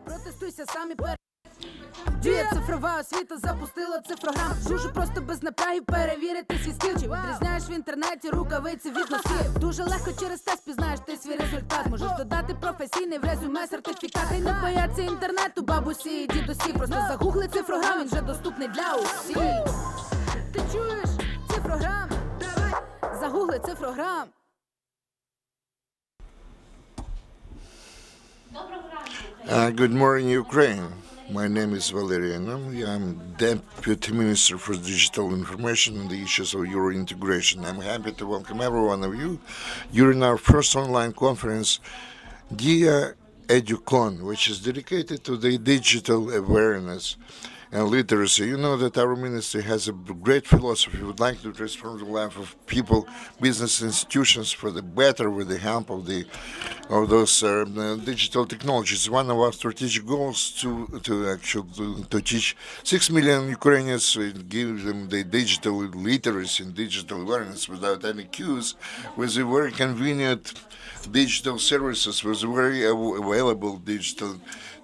Протестуйся самі Дія цифрова освіта запустила цифрограм. Жужу просто без напрягів перевірити свій скіл. Чи відрізняєш в інтернеті рукавиці від носків. Дуже легко через тест пізнаєш ти свій результат. Можеш додати професійний в резюме сертифікат. І не бояться інтернету бабусі і дідусі. Просто загугли цифрограм, він вже доступний для усіх. Ти чуєш? Цифрограм. Давай. Загугли цифрограм. Good morning, Ukraine. My name is Valerian. I'm Deputy Minister for Digital Information and the issues of Euro integration. I'm happy to welcome every one of you during our first online conference, Diia.EduCon, which is dedicated to the digital awareness and literacy. You know that our ministry has a great philosophy. We would like to transform the life of people, business institutions for the better with the help of those digital technologies. One of our strategic goals to teach 6 million Ukrainians, give them the digital literacy and digital awareness without any cues, with a very convenient digital services, with very available digital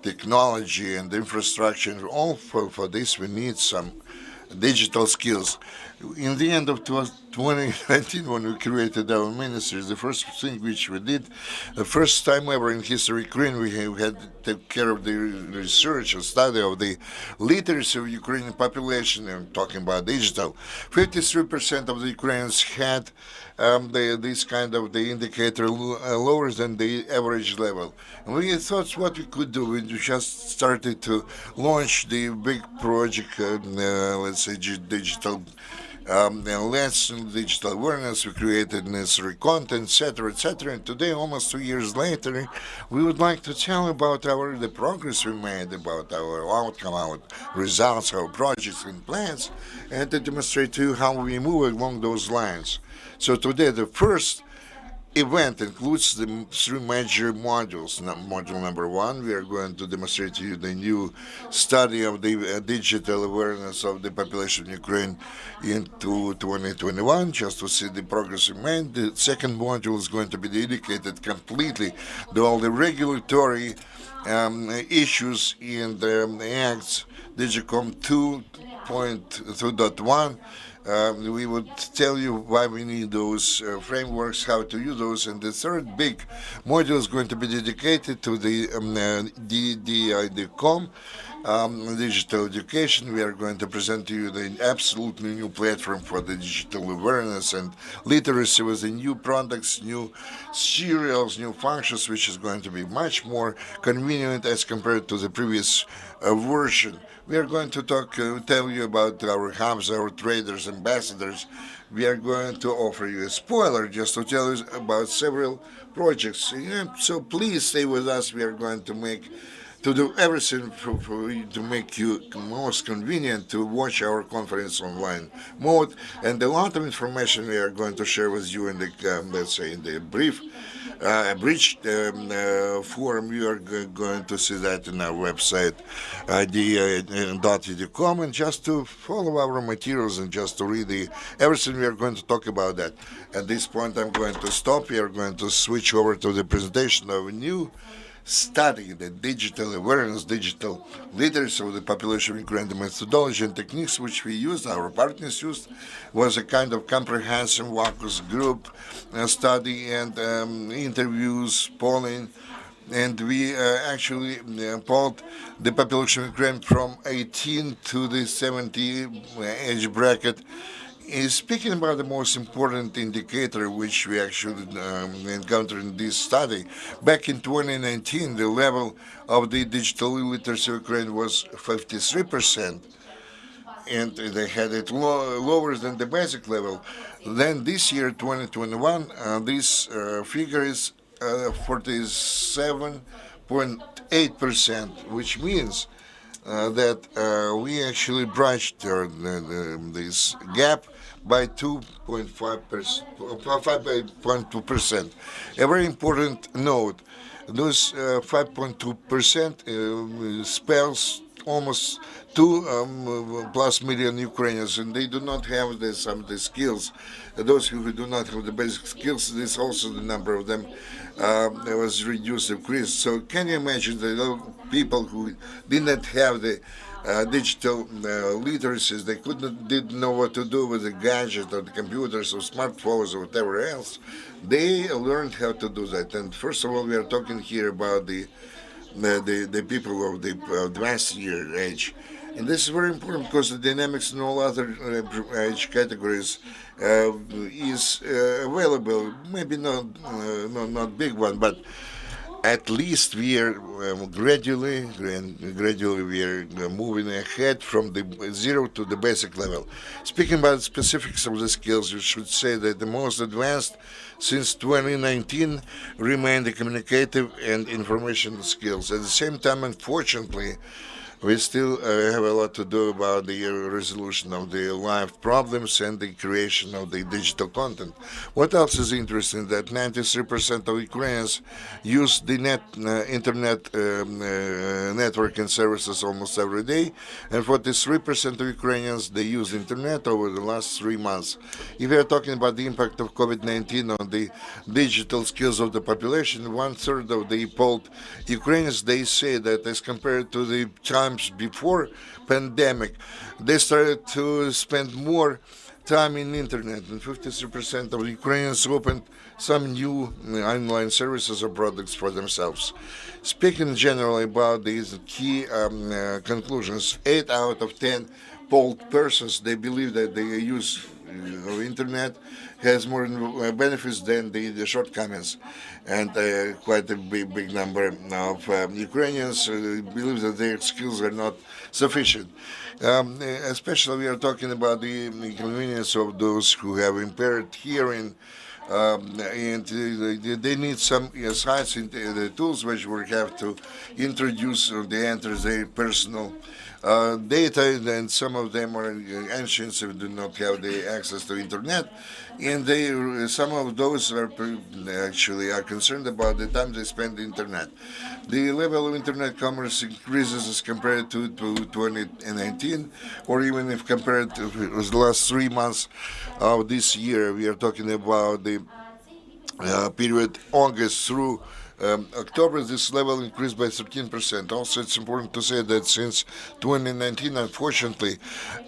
technology and infrastructure. All for this we need some digital skills. In the end of 2019, when we created our ministry, the first thing which we did, the first time ever in history Ukraine, we had to take care of the research and study of the literacy of Ukrainian population. I'm talking about digital. 53% of the Ukrainians had this kind of the indicator lower than the average level. And we thought what we could do. We just started to launch the big project, let's say digital lesson, digital awareness. We created necessary content, etc., etc. And today, almost 2 years later, we would like to tell about the progress we made, about our outcome, our results, our projects and plans, and to demonstrate to you how we move along those lines. So today, the first event includes the 3 major modules. Module number 1, we are going to demonstrate to you the new study of the digital awareness of the population of Ukraine into 2021, just to see the progress we made. The second module is going to be dedicated completely to all the regulatory issues in the Acts Digicom 2.2.1. We would tell you why we need those frameworks, how to use those, and the third big module is going to be dedicated to the Diia.Digital digital education. We are going to present to you the absolutely new platform for the digital awareness and literacy with the new products, new serials, new functions, which is going to be much more convenient as compared to the previous version. We are going to tell you about our hubs, our traders, ambassadors. We are going to offer you a spoiler just to tell you about several projects. So please stay with us. We are going to do everything to make you most convenient to watch our conference online mode. And a lot of information we are going to share with you in the, let's say, in the abridged form. You are going to see that in our website, Diia.Digital, and just to follow our materials and just to read everything we are going to talk about that. At this point, I'm going to stop. We are going to switch over to the presentation of a new study, the digital awareness, digital literacy of the population of Ukraine. The methodology and techniques which we used, our partners used, was a kind of comprehensive focus group study and interviews, polling, and we actually polled the population of Ukraine from 18 to the 70 age bracket. Speaking about the most important indicator which we actually encountered in this study, back in 2019, the level of the digital literacy of Ukraine was 53%, and they had it lower than the basic level. Then this year, 2021, this figure is 47.8%, which means that we actually bridged this gap by 5.2%. A very important note, those 5.2% spells almost 2+ million Ukrainians, and they do not have some of the skills. Those who do not have the basic skills, this also the number of them was reduced, increased. So can you imagine the people who did not have the digital literacies, they didn't know what to do with the gadget or the computers or smartphones or whatever else. They learned how to do that. And first of all, we are talking here about the people of the advanced year age. And this is very important because the dynamics in all other age categories is available. Maybe not big one, but at least we are gradually we are moving ahead from the zero to the basic level. Speaking about specifics of the skills, you should say that the most advanced since 2019 remain the communicative and information skills. At the same time, unfortunately, we still have a lot to do about the resolution of the life problems and the creation of the digital content. What else is interesting? That 93% of Ukrainians use the internet network and services almost every day, and 43% of Ukrainians, they use internet over the last 3 months. If we are talking about the impact of COVID-19 on the digital skills of the population, 1/3 of the polled Ukrainians, they say that as compared to the time before pandemic, they started to spend more time in internet, and 53% of Ukrainians opened some new online services or products for themselves. Speaking generally about these key conclusions, 8 out of 10 polled persons, they believe that the use of internet has more benefits than the shortcomings, and quite a big number of Ukrainians believe that their skills are not sufficient. Especially we are talking about the inconvenience of those who have impaired hearing, and they need some sites in the tools which we have to introduce the enter their personal data, and some of them are ancient, so do not have the access to internet, and some of those are actually are concerned about the time they spend the internet. The level of internet commerce increases as compared to 2019, or even if compared to the last 3 months of this year. We are talking about the period August through October. This level increased by 13%. Also, it's important to say that since 2019, unfortunately,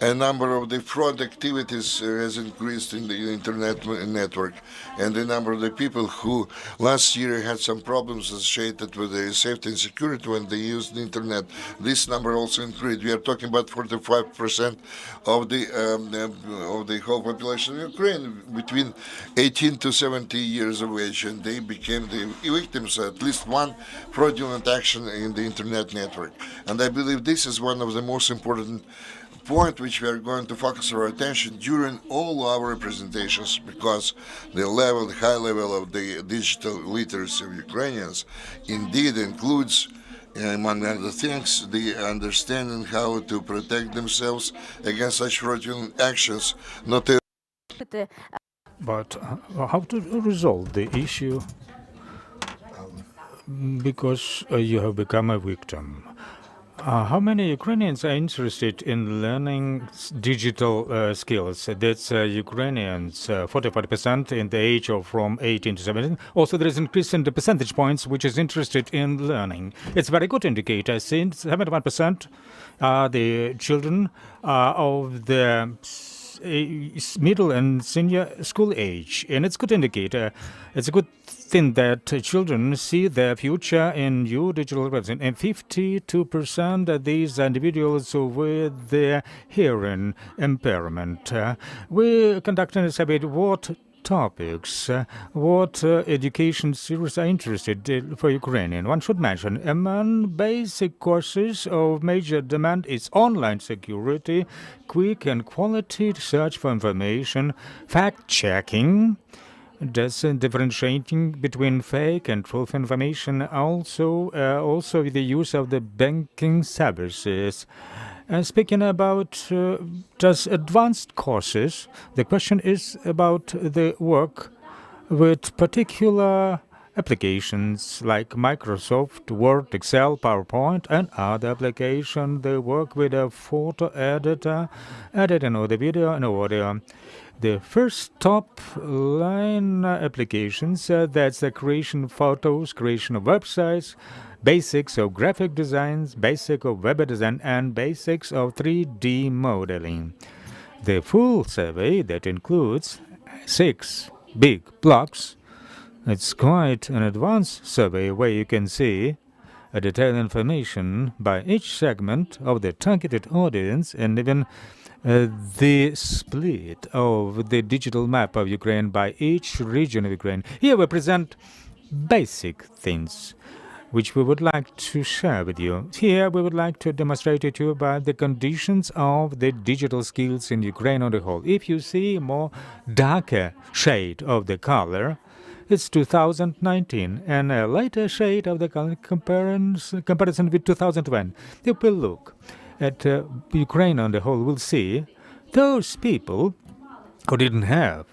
a number of the fraud activities has increased in the internet network, and the number of the people who last year had some problems associated with the safety and security when they used the internet, this number also increased. We are talking about 45% of the whole population of Ukraine between 18 to 70 years of age, and they became the victims at least one fraudulent action in the internet network. And I believe this is one of the most important point which we are going to focus our attention during all our presentations, because the high level of the digital literacy of Ukrainians indeed includes, among other things, the understanding how to protect themselves against such fraudulent actions, not But how to resolve the issue? Because you have become a victim. How many Ukrainians are interested in learning digital skills? That's Ukrainians, 45% in the age of from 18 to 17. Also, there is an increase in the percentage points which is interested in learning. It's a very good indicator, since 71% are the children of the middle and senior school age, and it's a good indicator. It's a good thing that children see their future in new digital revolution, and 52% of these individuals with their hearing impairment. We conducted a survey. What topics, what education series are interested for Ukrainian? One should mention, among basic courses of major demand is online security, quick and quality search for information, fact-checking, differentiating between fake and truth information, also the use of the banking services. Speaking about just advanced courses, the question is about the work with particular applications like Microsoft Word, Excel, PowerPoint, and other applications. They work with a photo editor, editing all the video and audio. The first top line applications, that's the creation of photos, creation of websites, basics of graphic designs, basic of web design, and basics of 3D modeling. The full survey that includes 6 big blocks. It's quite an advanced survey where you can see a detailed information by each segment of the targeted audience and even the split of the digital map of Ukraine by each region of Ukraine. Here we present basic things which we would like to share with you. Here we would like to demonstrate to you about the conditions of the digital skills in Ukraine on the whole. If you see more darker shade of the color, it's 2019, and a lighter shade of the color comparison with 2020. If we look at Ukraine on the whole, we'll see those people who didn't have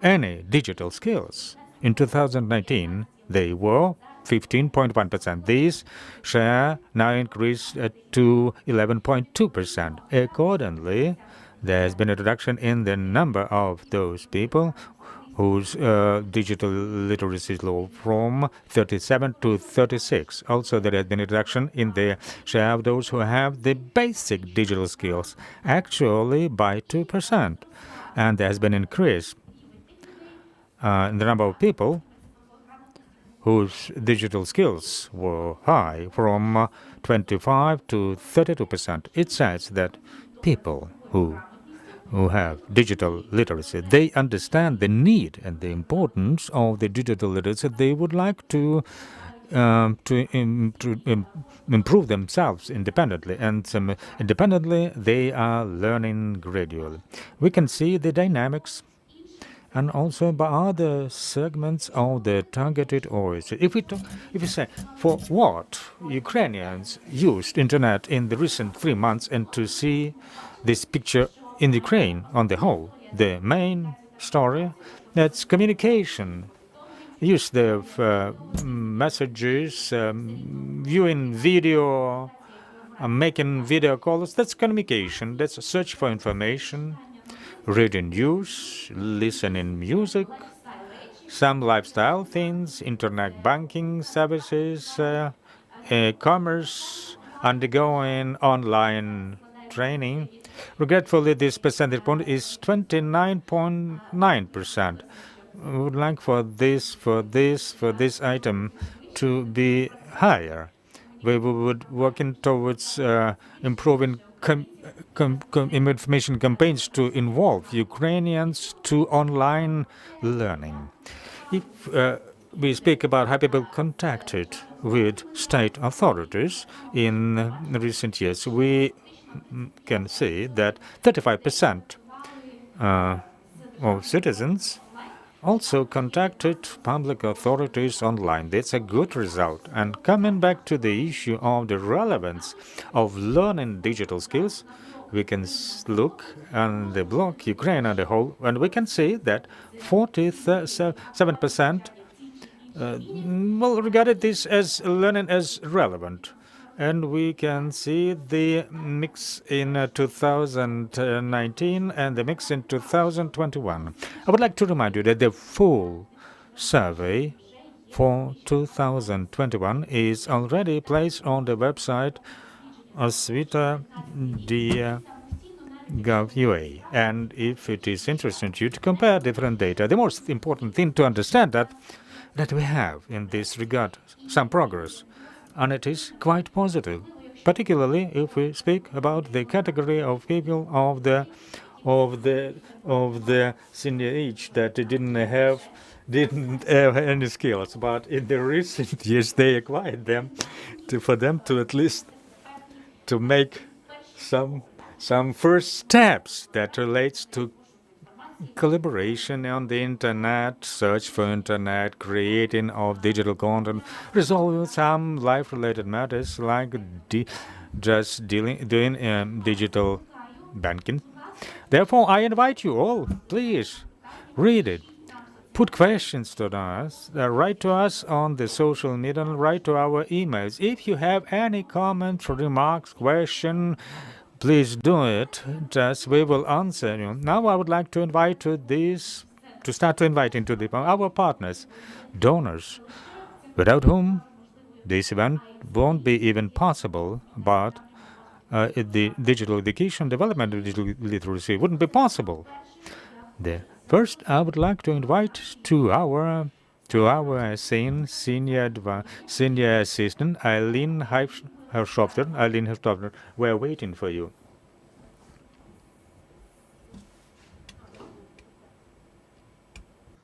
any digital skills in 2019, they were 15.1%. This share now increased to 11.2%. Accordingly, there has been a reduction in the number of those people whose digital literacy is low from 37 to 36. Also, there has been a reduction in the share of those who have the basic digital skills, actually by 2%. And there has been an increase in the number of people whose digital skills were high from 25 to 32%. It says that people who have digital literacy, they understand the need and the importance of the digital literacy. They would like to improve themselves independently, and independently they are learning gradually. We can see the dynamics and also by other segments of the targeted audience. If we say for what Ukrainians used internet in the recent 3 months, and to see this picture in Ukraine on the whole, the main story, that's communication. Use the messages, viewing video, making video calls. That's communication. That's a search for information, reading news, listening music, some lifestyle things, internet banking services, commerce, undergoing online training. Regretfully, this percentage point is 29.9%. We would like for this item to be higher. We would working towards improving information campaigns to involve Ukrainians to online learning. If we speak about how people contacted with state authorities in recent years, we can see that 35% of citizens also contacted public authorities online. That's a good result. And coming back to the issue of the relevance of learning digital skills, we can look on the block Ukraine on the whole, and we can see that 47% regarded this as learning as relevant. And we can see the mix in 2019 and the mix in 2021. I would like to remind you that the full survey for 2021 is already placed on the website Освіта Diia.gov.ua. And if it is interesting to you to compare different data, the most important thing to understand that we have in this regard some progress. And it is quite positive, particularly if we speak about the category of people of the senior age that didn't have any skills, but in the recent years they acquired them for them to at least to make some first steps that relates to collaboration on the internet, search for internet, creating of digital content, resolving some life-related matters like doing digital banking. Therefore, I invite you all, please read it, put questions to us, write to us on the social media, write to our emails. If you have any comments, remarks, question, please do it. Just we will answer you. Now I would like to invite to start to invite into our partners, donors, without whom this event won't be even possible, but the digital education, development of digital literacy wouldn't be possible. First, I would like to invite to our senior assistant, Eileen Herschofter. Eileen Herschofter, we're waiting for you.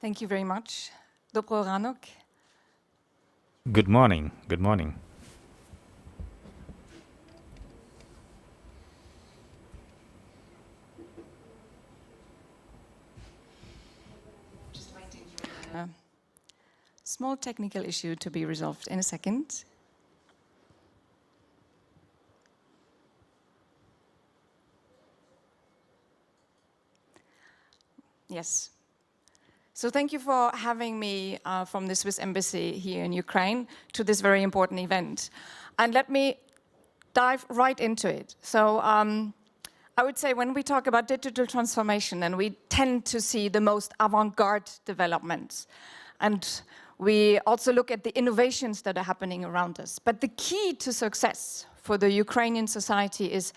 Thank you very much. Dobro ranok. Good morning. Good morning. Just waiting for a small technical issue to be resolved in a second. Yes. So thank you for having me from the Swiss Embassy here in Ukraine to this very important event. And let me dive right into it. So I would say when we talk about digital transformation, and we tend to see the most avant-garde developments, and we also look at the innovations that are happening around us. But the key to success for the Ukrainian society is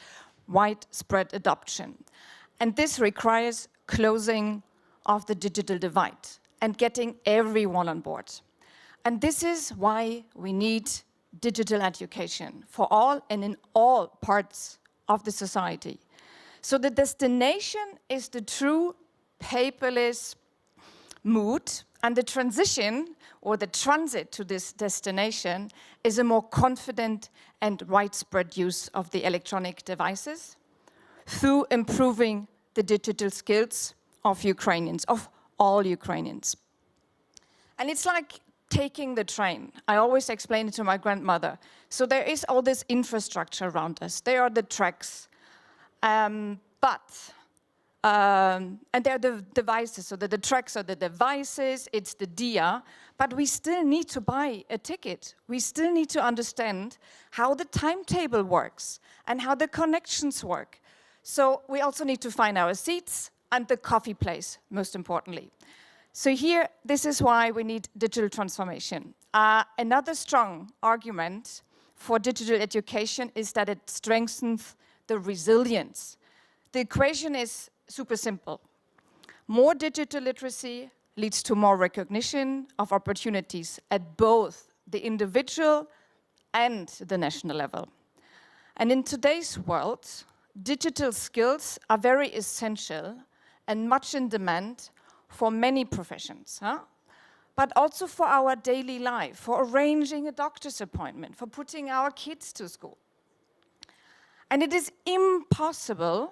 widespread adoption. And this requires closing of the digital divide and getting everyone on board. And this is why we need digital education for all and in all parts of the society. So the destination is the true paperless mood, and the transition or the transit to this destination is a more confident and widespread use of the electronic devices through improving the digital skills of Ukrainians, of all Ukrainians. And it's like taking the train. I always explain it to my grandmother. So there is all this infrastructure around us. There are the tracks, and there are the devices. So the tracks are the devices, it's the Diia, but we still need to buy a ticket. We still need to understand how the timetable works and how the connections work. So we also need to find our seats and the coffee place, most importantly. So here, this is why we need digital transformation. Another strong argument for digital education is that it strengthens the resilience. The equation is super simple. More digital literacy leads to more recognition of opportunities at both the individual and the national level. And in today's world, digital skills are very essential and much in demand for many professions, but also for our daily life, for arranging a doctor's appointment, for putting our kids to school. And it is impossible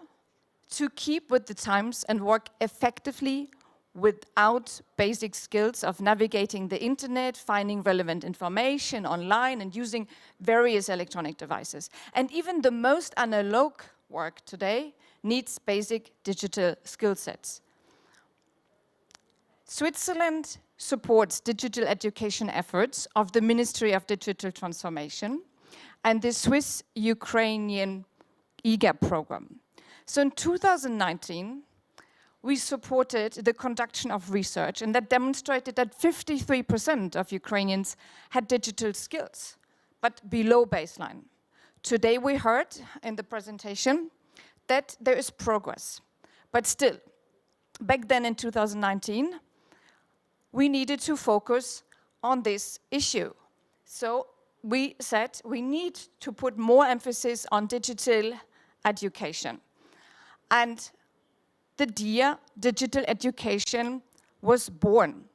to keep with the times and work effectively without basic skills of navigating the internet, finding relevant information online, and using various electronic devices. And even the most analog work today needs basic digital skill sets. Switzerland supports digital education efforts of the Ministry of Digital Transformation and the Swiss-Ukrainian EGAP program. So in 2019, we supported the conduction of research, and that demonstrated that 53% of Ukrainians had digital skills, but below baseline. Today we heard in the presentation that there is progress, but still, back then in 2019, we needed to focus on this issue. So we said we need to put more emphasis on digital education. And the Diia.Digital education was born,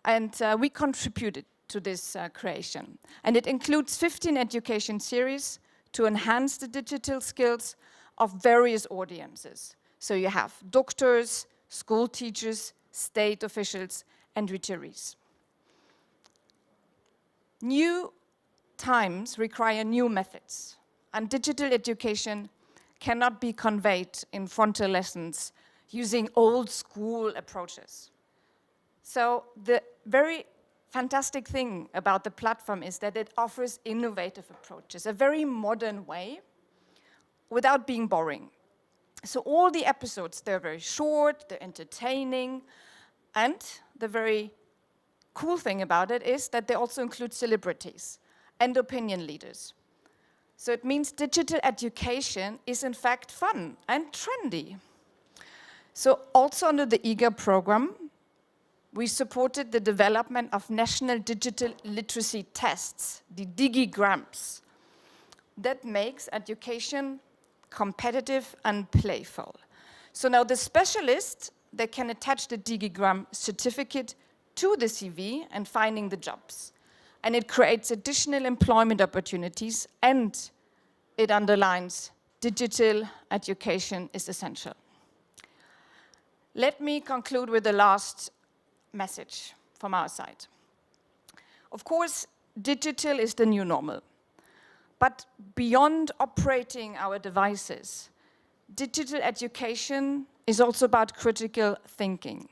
and we contributed to this creation. And it includes 15 education series to enhance the digital skills of various audiences. So you have doctors, school teachers, state officials, and retirees. New times require new methods, and digital education cannot be conveyed in frontal lessons using old school approaches. So the very fantastic thing about the platform is that it offers innovative approaches, a very modern way, without being boring. So all the episodes, they're very short, they're entertaining, and the very cool thing about it is that they also include celebrities and opinion leaders. So it means digital education is in fact fun and trendy. So also under the EGAP program, we supported the development of national digital literacy tests, the DigiGrams, that makes education competitive and playful. So now the specialists, they can attach the DigiGram certificate to the CV and finding the jobs. And it creates additional employment opportunities, and it underlines digital education is essential. Let me conclude with the last message from our side. Of course, digital is the new normal. But beyond operating our devices, digital education is also about critical thinking.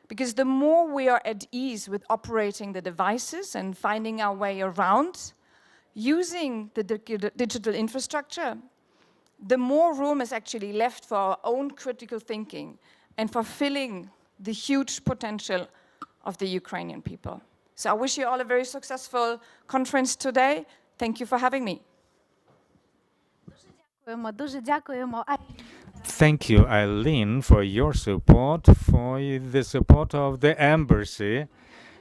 Because the more we are at ease with operating the devices and finding our way around, using the digital infrastructure, the more room is actually left for our own critical thinking and for filling the huge potential of the Ukrainian people. So I wish you all a very successful conference today. Thank you for having me. Дуже дякуємо. Thank you, Eileen, for your support, for the support of the embassy.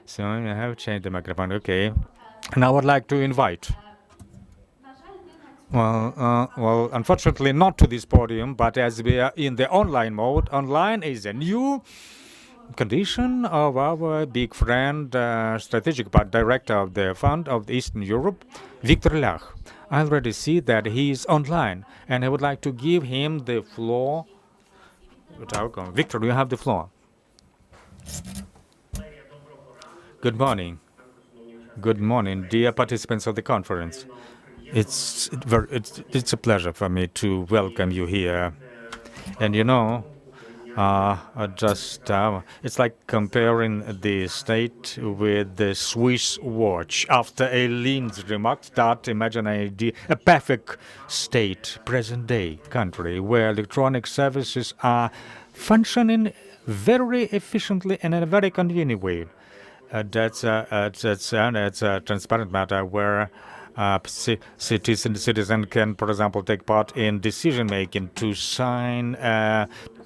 So I have changed the microphone, okay. And I would like to invite, well, unfortunately not to this podium, but as we are in the online mode, online is a new condition of our big friend, strategic director of the Fund of Eastern Europe, Victor Lach. I already see that he is online, and I would like to give him the floor. Victor, you have the floor. Good morning. Good morning, dear participants of the conference. It's a pleasure for me to welcome you here. And you know, it's like comparing the state with the Swiss watch. After Eileen's remarks, start imagining a perfect state, present-day country, where electronic services are functioning very efficiently and in a very convenient way. That's a transparent matter where citizen can, for example, take part in decision-making, to sign,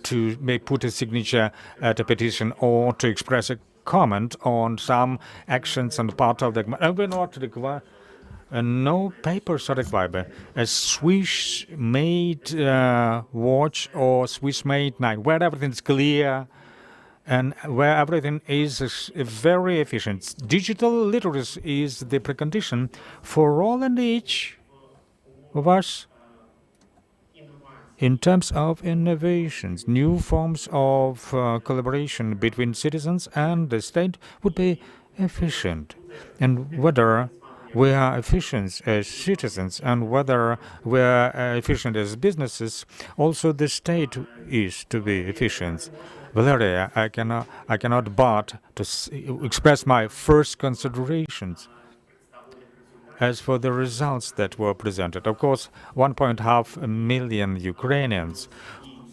to put a signature at a petition, or to express a comment on some actions on the part of the government. We're not required. No papers are required. A Swiss-made watch or Swiss-made knife, where everything is clear and where everything is very efficient. Digital literacy is the precondition for all and each of us in terms of innovations. New forms of collaboration between citizens and the state would be efficient. And whether we are efficient as citizens and whether we are efficient as businesses, also the state is to be efficient. Valeria, I cannot but to express my first considerations. As for the results that were presented, of course, 1.5 million Ukrainians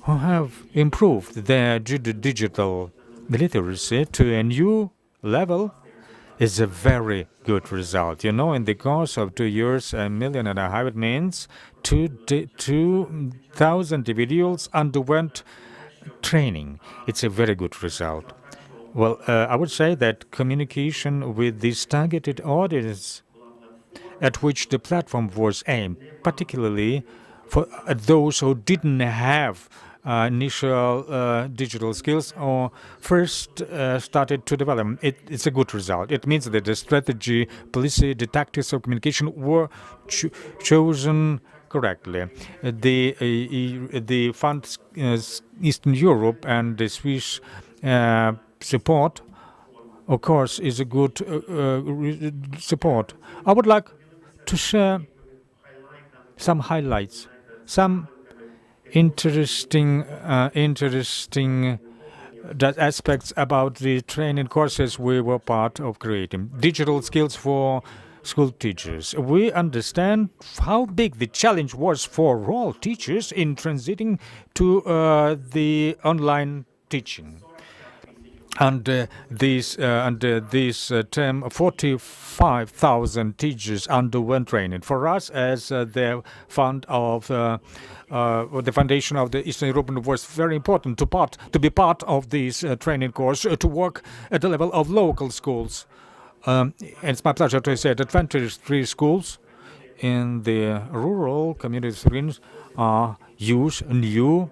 who have improved their digital literacy to a new level is a very good result. You know, in the course of 2 years, 1.5 million, it means 2,000 individuals underwent training. It's a very good result. Well, I would say that communication with this targeted audience at which the platform was aimed, particularly for those who didn't have initial digital skills or first started to develop. It's a good result. It means that the strategy, policy, the tactics of communication were chosen correctly. The Fund Eastern Europe and the Swiss support, of course, is a good support. I would like to share some highlights, some interesting aspects about the training courses we were part of creating. Digital skills for school teachers. We understand how big the challenge was for all teachers in transiting to the online teaching. Under this term, 45,000 teachers underwent training. For us, as the fund of the foundation of the Eastern European was very important to be part of this training course, to work at the level of local schools. And it's my pleasure to say that 23 schools in the rural communities use new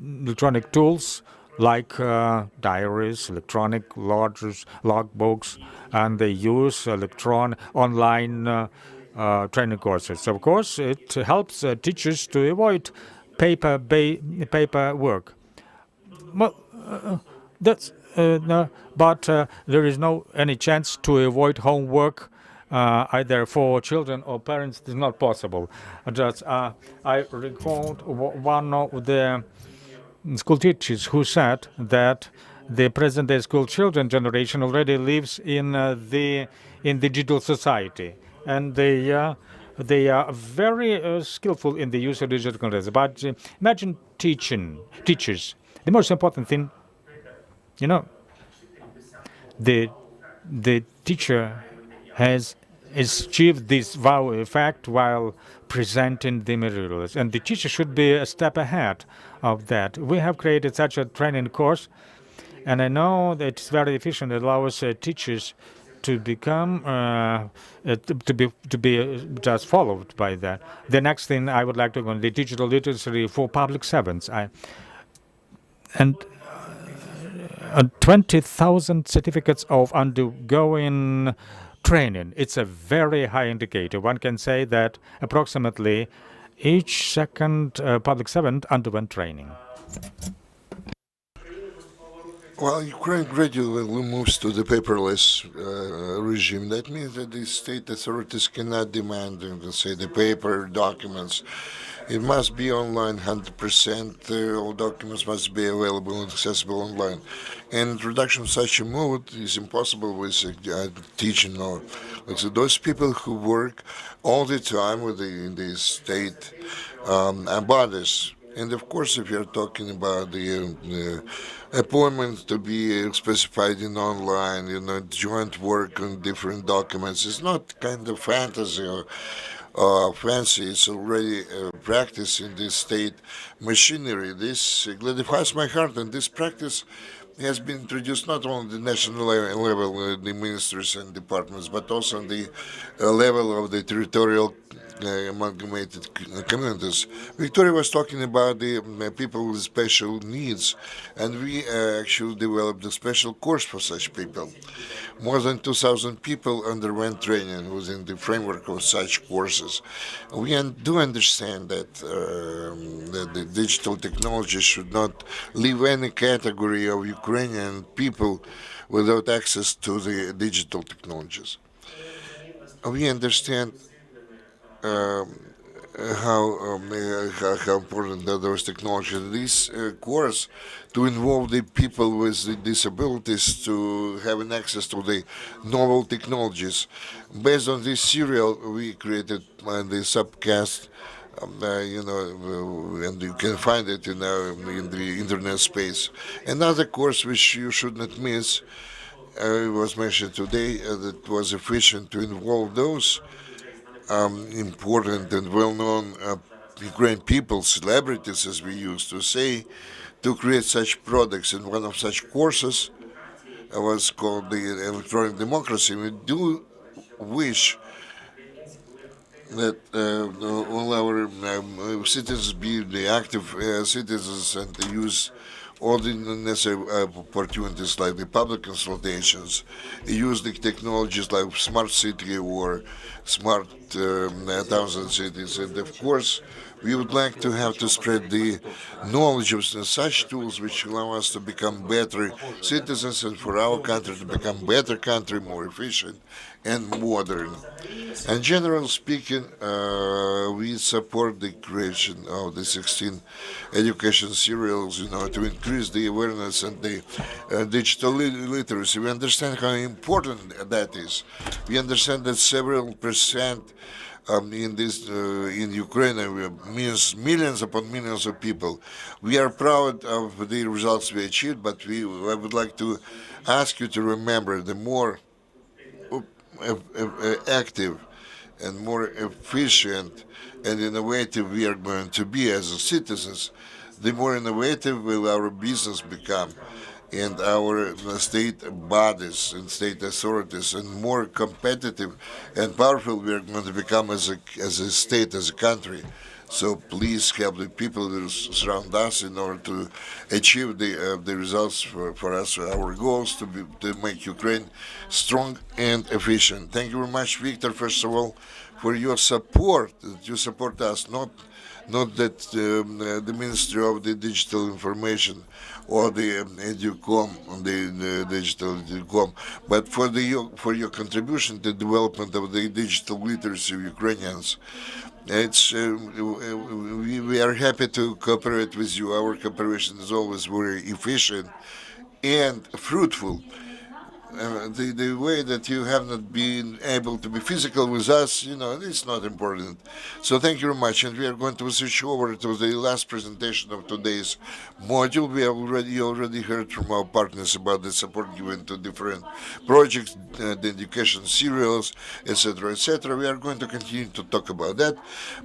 electronic tools like diaries, electronic logbooks, and they use online training courses. Of course, it helps teachers to avoid paper work. Well, that's no, but there is no any chance to avoid homework either for children or parents. It's not possible. Just I recalled one of the school teachers who said that the present-day school children generation already lives in the digital society, and they are very skillful in the use of digital content. But imagine teachers. The most important thing, the teacher has achieved this wow effect while presenting the materials, and the teacher should be a step ahead of that. We have created such a training course, and I know that it's very efficient. It allows teachers to become to be just followed by that. The next thing I would like to go on the digital literacy for public servants. 20,000 certificates of undergoing training. It's a very high indicator. One can say that approximately each second public servant underwent training. Well, Ukraine gradually moves to the paperless regime. That means that the state authorities cannot demand, say, the paper documents. It must be online, 100%. All documents must be available and accessible online. And introduction of such a mode is impossible with teaching or so those people who work all the time with the state bodies. And of course, if you're talking about the appointments to be specified in online, joint work on different documents, it's not kind of fantasy or fancy. It's already practice in the state machinery. This gratifies my heart, and this practice has been introduced not only at the national level, the ministers and departments, but also on the level of the territorial amalgamated communities. Victoria was talking about the people with special needs, and we actually developed a special course for such people. More than 2,000 people underwent training within the framework of such courses. We do understand that, that the digital technology should not leave any category of Ukrainian people without access to the digital technologies. We understand how important are those technologies. This course to involve the people with the disabilities to have an access to the novel technologies. Based on this serial, we created the subcast, and you can find it in the internet space. Another course which you should not miss was mentioned today that was efficient to involve those important and well-known Ukrainian people, celebrities, as we used to say, to create such products. And one of such courses was called the Electronic Democracy. We do wish that all our citizens be the active citizens and to use all the necessary opportunities like the public consultations, use the technologies like smart city or smart towns and cities. And of course, we would like to have to spread the knowledge of such tools which allow us to become better citizens and for our country to become better country, more efficient and modern. And generally speaking, we support the creation of the 16 education serials, to increase the awareness and the digital literacy. We understand how important that is. We understand that several percent in Ukraine means millions upon millions of people. We are proud of the results we achieved, but I would like to ask you to remember the more active and more efficient and innovative we are going to be as citizens, the more innovative will our business become, and our state bodies and state authorities, and more competitive and powerful we are going to become as a state, as a country. So please help the people that surround us in order to achieve the results for us, our goals to make Ukraine strong and efficient. Thank you very much, Victor, first of all, for your support. You support us, not that the Ministry of the Digital Information or the EduCom, the Diia.Digital, but for your contribution to the development of the digital literacy of Ukrainians. We are happy to cooperate with you. Our cooperation is always very efficient and fruitful. The way that you have not been able to be physical with us, it's not important. So thank you very much. And we are going to switch over to the last presentation of today's module. We have already heard from our partners about the support given to different projects, the education serials, etc., etc. We are going to continue to talk about that.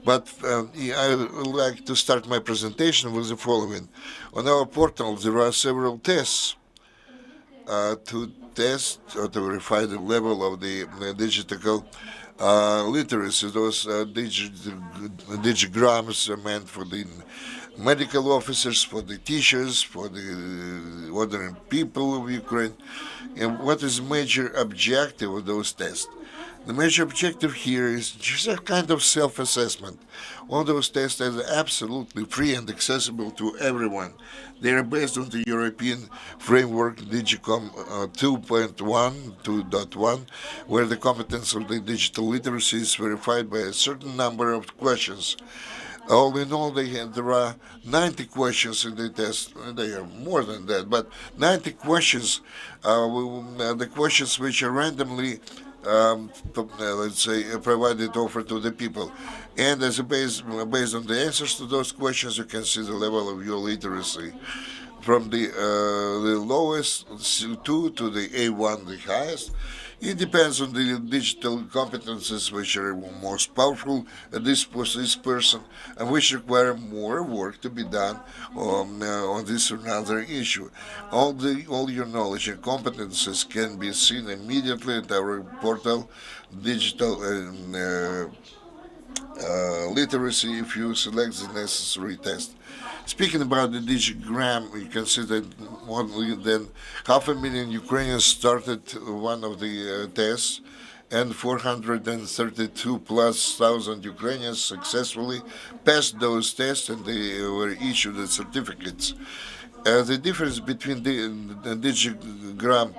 But I would like to start my presentation with the following. On our portal, there are several tests to test or to verify the level of the digital literacy. Those digigrams are meant for the medical officers, for the teachers, for the ordinary people of Ukraine. And what is the major objective of those tests? The major objective here is just a kind of self-assessment. All those tests are absolutely free and accessible to everyone. They are based on the European framework DigiCom 2.1, where the competence of the digital literacy is verified by a certain number of questions. All in all, there are 90 questions in the test. They are more than that, but 90 questions, the questions which are randomly let's say, provided offer to the people. And as based on the answers to those questions, you can see the level of your literacy. From the lowest C2 to the A1, the highest. It depends on the digital competences which are most powerful at this person and which require more work to be done on this or another issue. All your knowledge and competences can be seen immediately at our portal, digital literacy, if you select the necessary test. Speaking about the digigram, you can see that more than 500,000 Ukrainians started one of the tests, and 432 plus thousand Ukrainians successfully passed those tests, and they were issued the certificates. The difference between the digigram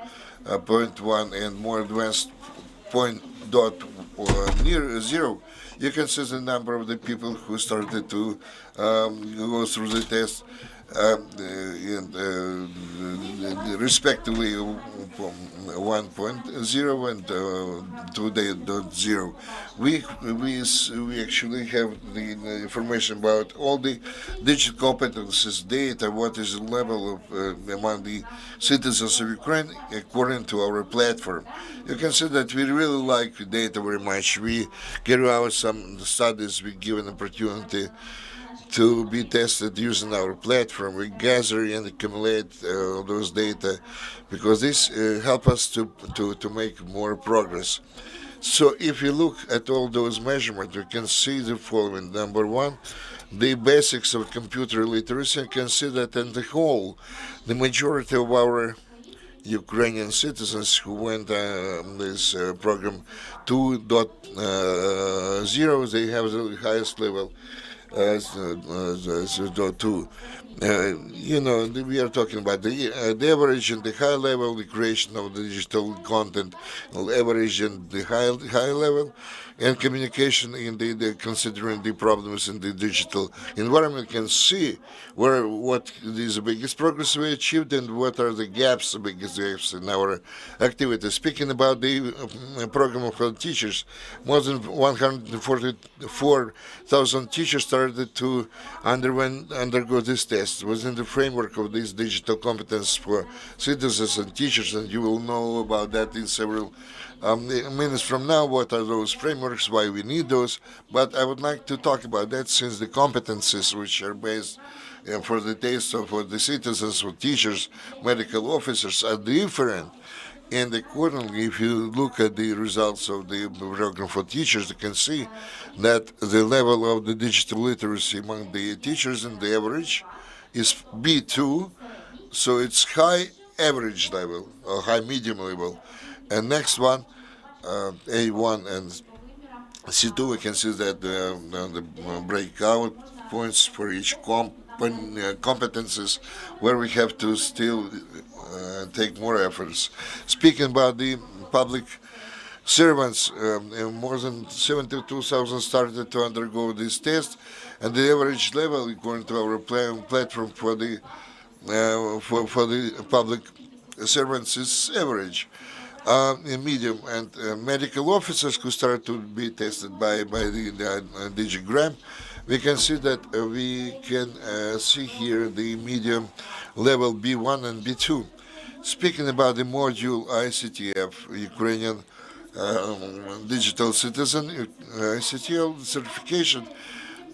point one and more advanced point dot near zero, you can see the number of the people who started to go through the test, and respectively from 1.0 and 2.0. We actually have the information about all the digital competences data, what is the level of among the citizens of Ukraine according to our platform. You can see that we really like data very much. We carry out some studies, we give an opportunity to be tested using our platform. We gather and accumulate those data because this helps us to make more progress. So if you look at all those measurements, you can see the following. Number one, the basics of computer literacy. You can see that in the whole, the majority of our Ukrainian citizens who went this program 2.0, they have the highest level. We are talking about the average and the high level, the creation of the digital content, average and the high level, and communication in the considering the problems in the digital environment, can see what is the biggest progress we achieved and what are the gaps, the biggest gaps in our activities. Speaking about the program for teachers, more than 144,000 teachers started to undergo this test within the framework of this digital competence for citizens and teachers, and you will know about that in several minutes from now. What are those frameworks, why we need those? But I would like to talk about that, since the competencies which are based for the taste of for the citizens, for teachers, medical officers, are different. And accordingly, if you look at the results of the program for teachers, you can see that the level of the digital literacy among the teachers in the average is B2, so it's high average level or high medium level. And next one, A1 and C2, we can see that the breakout points for each competences, where we have to still take more efforts. Speaking about the public servants, more than 72,000 started to undergo this test, and the average level, according to our platform for the public servants, is average. In medium, and medical officers who start to be tested by the DigiGram, we can see that we can see here the medium level B1 and B2. Speaking about the module ICTF, Ukrainian Digital Citizen, ICTL certification,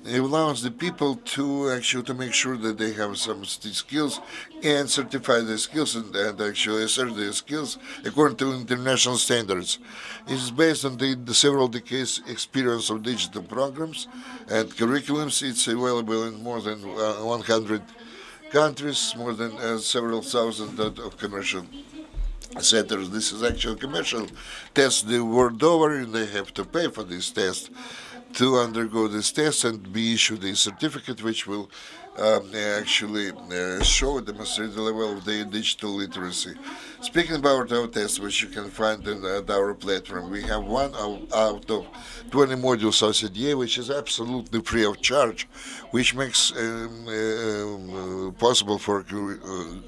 it allows the people to make sure that they have some skills and certify their skills and actually assert their skills according to international standards. It is based on the several decades experience of digital programs and curriculums. It's available in more than 100 countries, more than several thousand of commercial centers. This is actually commercial tests the world over, and they have to pay for this test to undergo this test and be issued a certificate which will demonstrate the level of their digital literacy. Speaking about our test, which you can find at our platform, we have one out of 20 modules of ICDL, which is absolutely free of charge, which makes possible for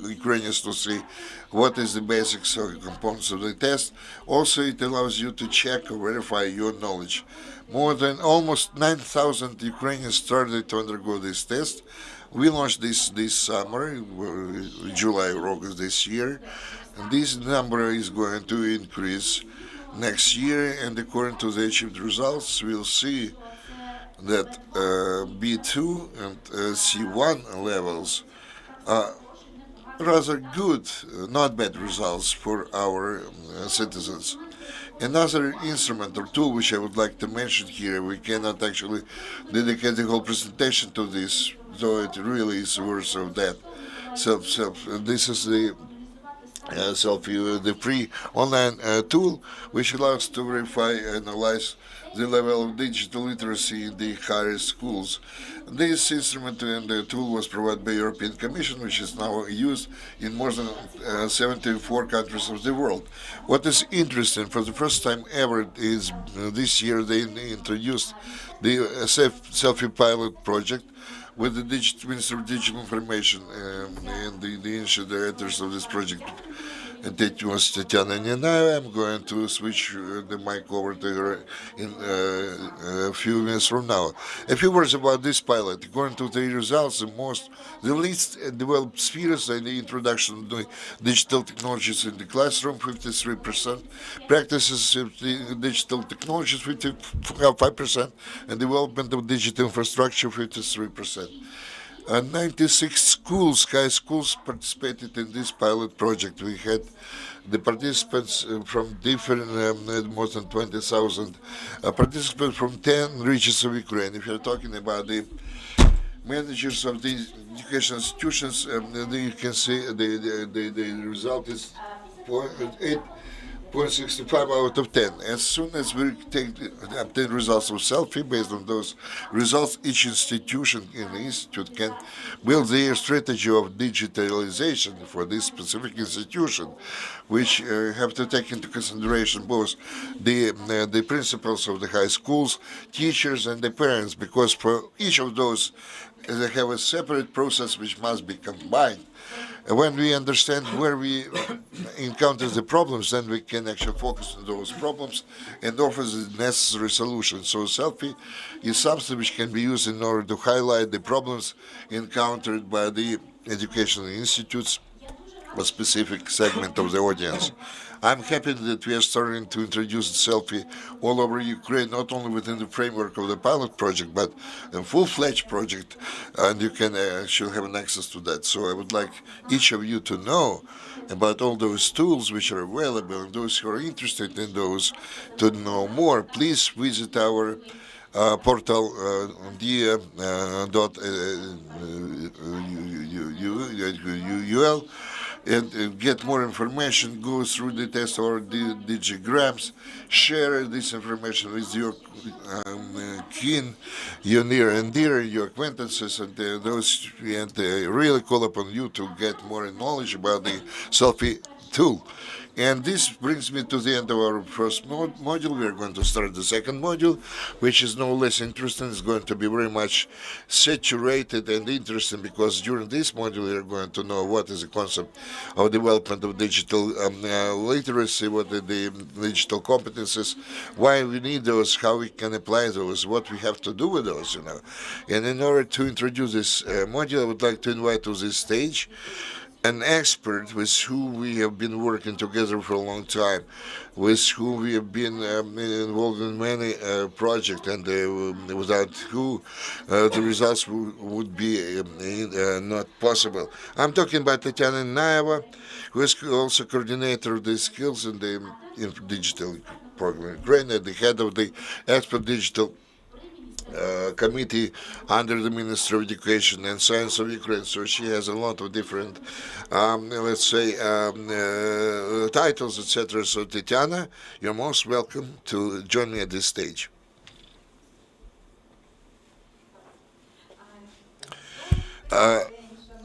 Ukrainians to see what is the basics or components of the test. Also, it allows you to check or verify your knowledge. More than almost 9,000 Ukrainians started to undergo this test. We launched this summer, July or August this year. And this number is going to increase next year, and according to the achieved results, we'll see that B2 and C1 levels are rather good, not bad results for our citizens. Another instrument or tool which I would like to mention here, we cannot actually dedicate the whole presentation to this, though it really is worth of that. This is the SELFIE, the free online tool, which allows to verify and analyze the level of digital literacy in the higher schools. This instrument and the tool was provided by the European Commission, which is now used in more than 74 countries of the world. What is interesting, for the first time ever, is this year they introduced the SELFIE pilot project with the Minister of Digital Information and the initial directors of this project. And that was Tatiana Nina. I'm going to switch the mic over to her in a few minutes from now. A few words about this pilot. According to the results, the least developed spheres are the introduction of digital technologies in the classroom, 53%, practices of the digital technologies, 55%, and development of digital infrastructure, 53%. 96 high schools participated in this pilot project. We had the participants from different, more than 20,000 participants from 10 regions of Ukraine. If you're talking about the managers of the education institutions, you can see the result is 0.65 out of 10. As soon as we obtain results of SELFIE, based on those results, each institution in the institute can build their strategy of digitalization for this specific institution, which have to take into consideration both the principals of the high schools, teachers, and the parents, because for each of those they have a separate process which must be combined. When we understand where we encounter the problems, then we can actually focus on those problems and offer the necessary solutions. So SELFIE is something which can be used in order to highlight the problems encountered by the educational institutes, a specific segment of the audience. I'm happy that we are starting to introduce SELFIE all over Ukraine, not only within the framework of the pilot project, but a full-fledged project, and you can actually have an access to that. So I would like each of you to know about all those tools which are available, and those who are interested in those to know more, please visit our portal Diia.Digital and get more information, go through the test or the diagrams, share this information with your kin, your near and dear, your acquaintances, and those, and really call upon you to get more knowledge about the SELFIE tool. And this brings me to the end of our first module. We are going to start the second module, which is no less interesting. It's going to be very much saturated and interesting, because during this module we are going to know what is the concept of development of digital literacy, what are the digital competences, why we need those, how we can apply those, what we have to do with those, you know. And in order to introduce this module, I would like to invite to this stage an expert with whom we have been working together for a long time, with whom we have been involved in many projects, and without who the results would be not possible. I'm talking about Tatiana Naeva, who is also coordinator of the skills in the digital program in Ukraine, the head of the Expert Digital committee under the Ministry of Education and Science of Ukraine. So she has a lot of different, let's say, titles, etc. So Tatiana, you're most welcome to join me at this stage.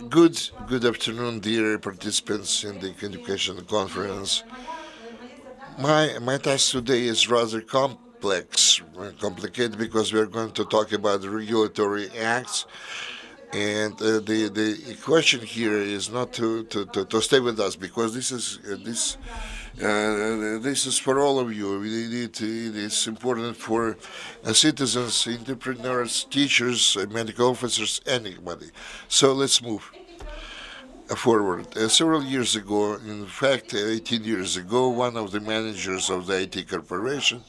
Good afternoon, dear participants in the education conference. My task today is rather complicated, because we are going to talk about the regulatory acts, and the question here is not to stay with us, because this is for all of you. It is important for citizens, entrepreneurs, teachers, medical officers, anybody. So let's move forward. Several years ago, in fact 18 years ago, one of the managers of the IT corporation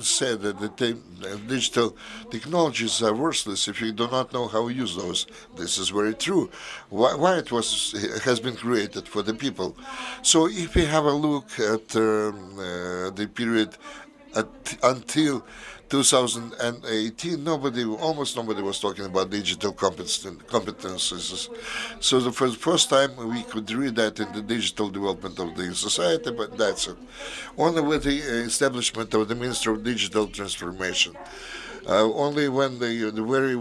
said that the digital technologies are worthless if you do not know how to use those. This is very true. Why it has been created for the people. So if we have a look at the period until 2018, almost nobody was talking about digital competences. So for the first time, we could read that in the digital development of the society, but that's it. Only with the establishment of the Ministry of Digital Transformation, only when the very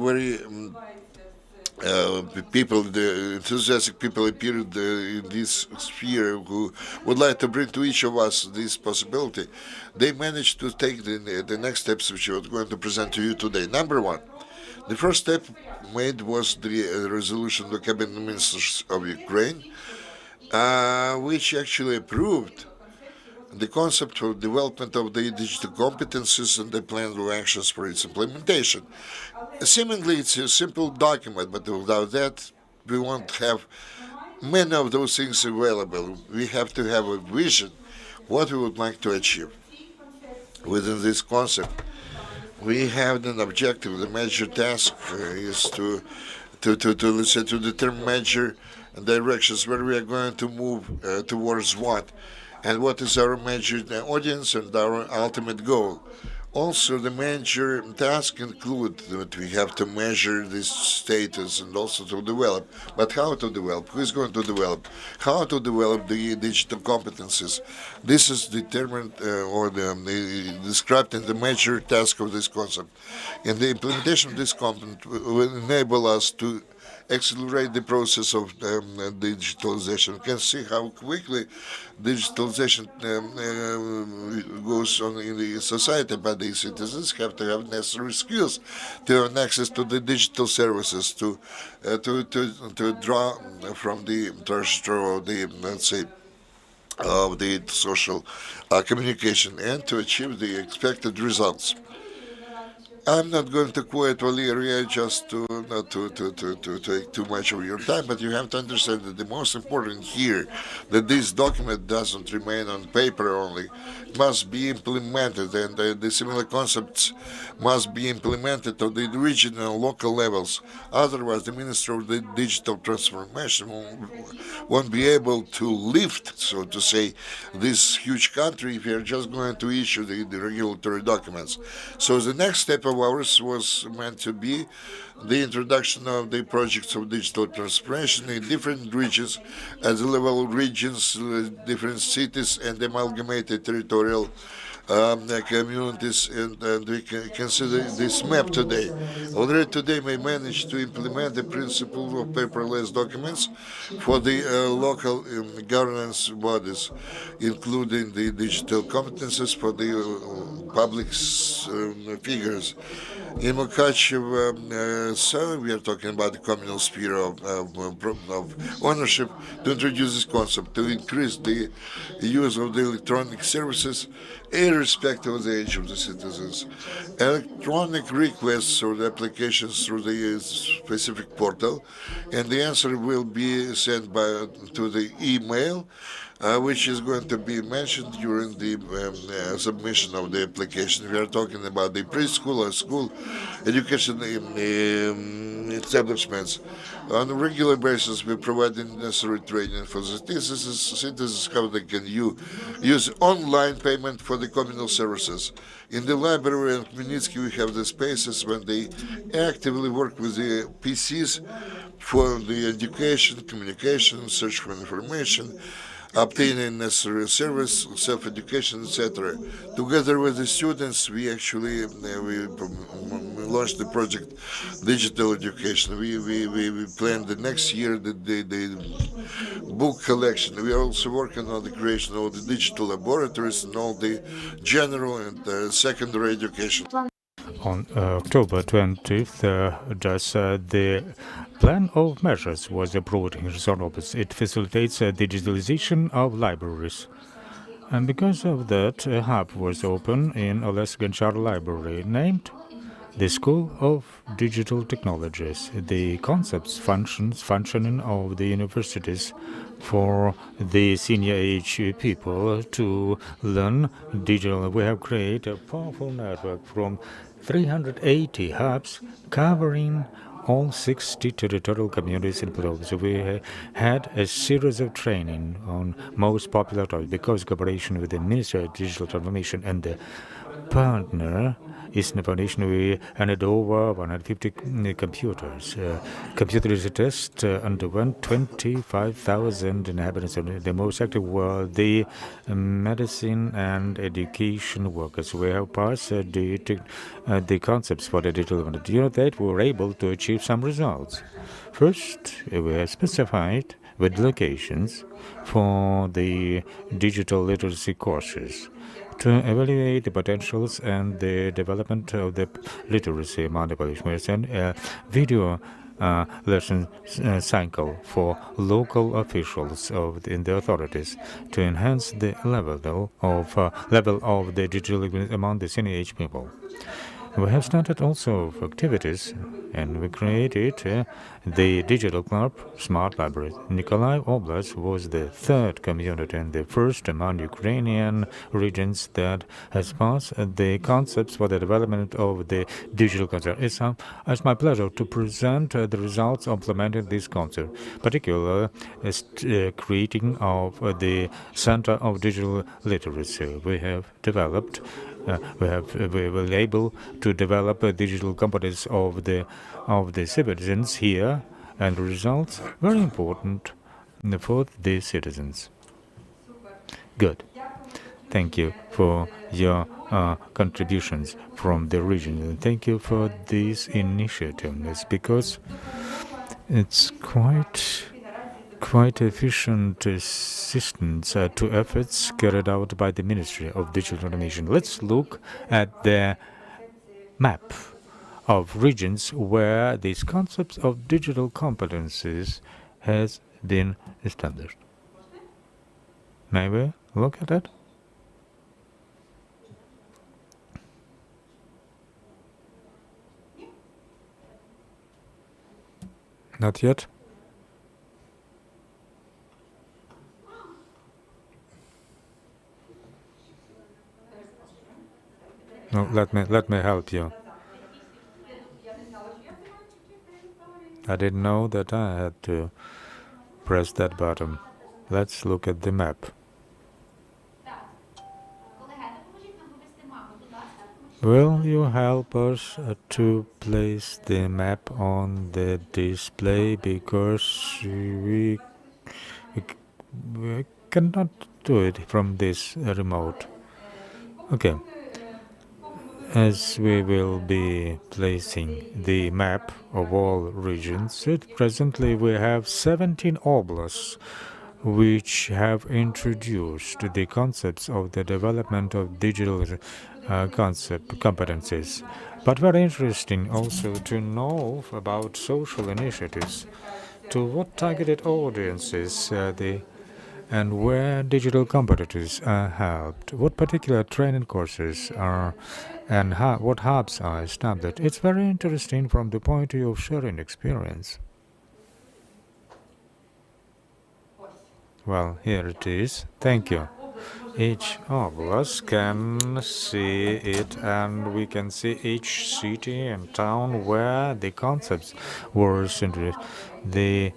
the enthusiastic people appeared in this sphere who would like to bring to each of us this possibility, they managed to take the next steps, which I was going to present to you today. Number one, the first step made was the resolution of the Cabinet Ministers of Ukraine, which actually approved the concept of development of the digital competences and the plan of actions for its implementation. Seemingly, it's a simple document, but without that, we won't have many of those things available. We have to have a vision, what we would like to achieve within this concept. We have an objective. The major task is to let's say, to determine major directions where we are going to move towards what, and what is our major audience and our ultimate goal. Also, the major tasks include that we have to measure this status and also to develop. But how to develop? Who is going to develop? How to develop the digital competencies? This is determined described in the major task of this concept. And the implementation of this concept will enable us to accelerate the process of digitalization. You can see how quickly digitalization goes on in the society, but the citizens have to have necessary skills to have access to the digital services, to draw from the treasure of the, let's say, of the social communication and to achieve the expected results. I'm not going to quote Valeria just to not to take too much of your time, but you have to understand that the most important here that this document doesn't remain on paper only, it must be implemented, and the similar concepts must be implemented on the regional and local levels. Otherwise, the Minister of the Digital Transformation won't be able to lift, so to say, this huge country if you're just going to issue the regulatory documents. So the next step of ours was meant to be the introduction of the projects of digital transformation in different regions, at the level of regions, different cities, and amalgamated territorial communities, and we can consider this map today. Already today we managed to implement the principle of paperless documents for the local governance bodies, including the digital competences for the public figures. In Mukachev, so we are talking about the communal sphere of ownership, to introduce this concept, to increase the use of the electronic services irrespective of the age of the citizens. Electronic requests or the applications through the specific portal, and the answer will be sent to the email, which is going to be mentioned during the submission of the application. We are talking about the preschool or school education establishments. On a regular basis, we provide the necessary training for the citizens how they can use online payment for the communal services. In the library in Khmelnytsky, we have the spaces when they actively work with the PCs for the education, communication, search for information, obtaining necessary service, self-education, etc. Together with the students, we actually we launched the project Digital Education. We planned the next year the book collection. We are also working on the creation of the digital laboratories and all the general and secondary education. On October 20th, the plan of measures was approved in Resolve. It facilitates digitalization of libraries. And because of that, a hub was opened in Oles Gonchar Library, named the School of Digital Technologies. The concepts, functioning of the universities for the senior age people to learn digital. We have created a powerful network from 380 hubs covering all 60 territorial communities in Pedagogical. We had a series of training on most popular topics because cooperation with the Ministry of Digital Transformation and the partner is in the foundation. We handed over 150 computers. Computerization test underwent 25,000 inhabitants. The most active were the medicine and education workers. We have passed the concepts for the digital development. You know that we were able to achieve some results. First, we have specified with locations for the digital literacy courses to evaluate the potentials and the development of the literacy among the population, and video lesson cycle for local officials in the authorities to enhance the level of the digital among the senior age people. We have started also activities, and we created the Digital Club Smart Library. Nikolaev Oblast was the third community and the first among Ukrainian regions that has passed the concepts for the development of the digital concept. It's my pleasure to present the results implementing this concept, particularly creating of the Center of Digital Literacy. We have developed we were able to develop a digital competence of the citizens here, and the results very important for the citizens. Good. Thank you for your contributions from the region, and thank you for this initiative. It's because it's quite efficient assistance to efforts carried out by the Ministry of Digital Transformation. Let's look at the map of regions where these concepts of digital competencies has been established. May we look at it? Not yet? No, let me help you. I didn't know that I had to press that button. Let's look at the map. Will you help us to place the map on the display, because we cannot do it from this remote. Okay. As we will be placing the map of all regions, presently we have 17 oblasts which have introduced the concepts of the development of digital competencies. But very interesting also to know about social initiatives, to what targeted audiences and where digital competencies are helped, what particular training courses are, and what hubs are established. It's very interesting from the point of view of sharing experience. Well, here it is. Thank you. Each of us can see it, and we can see each city and town where the concepts were introduced. The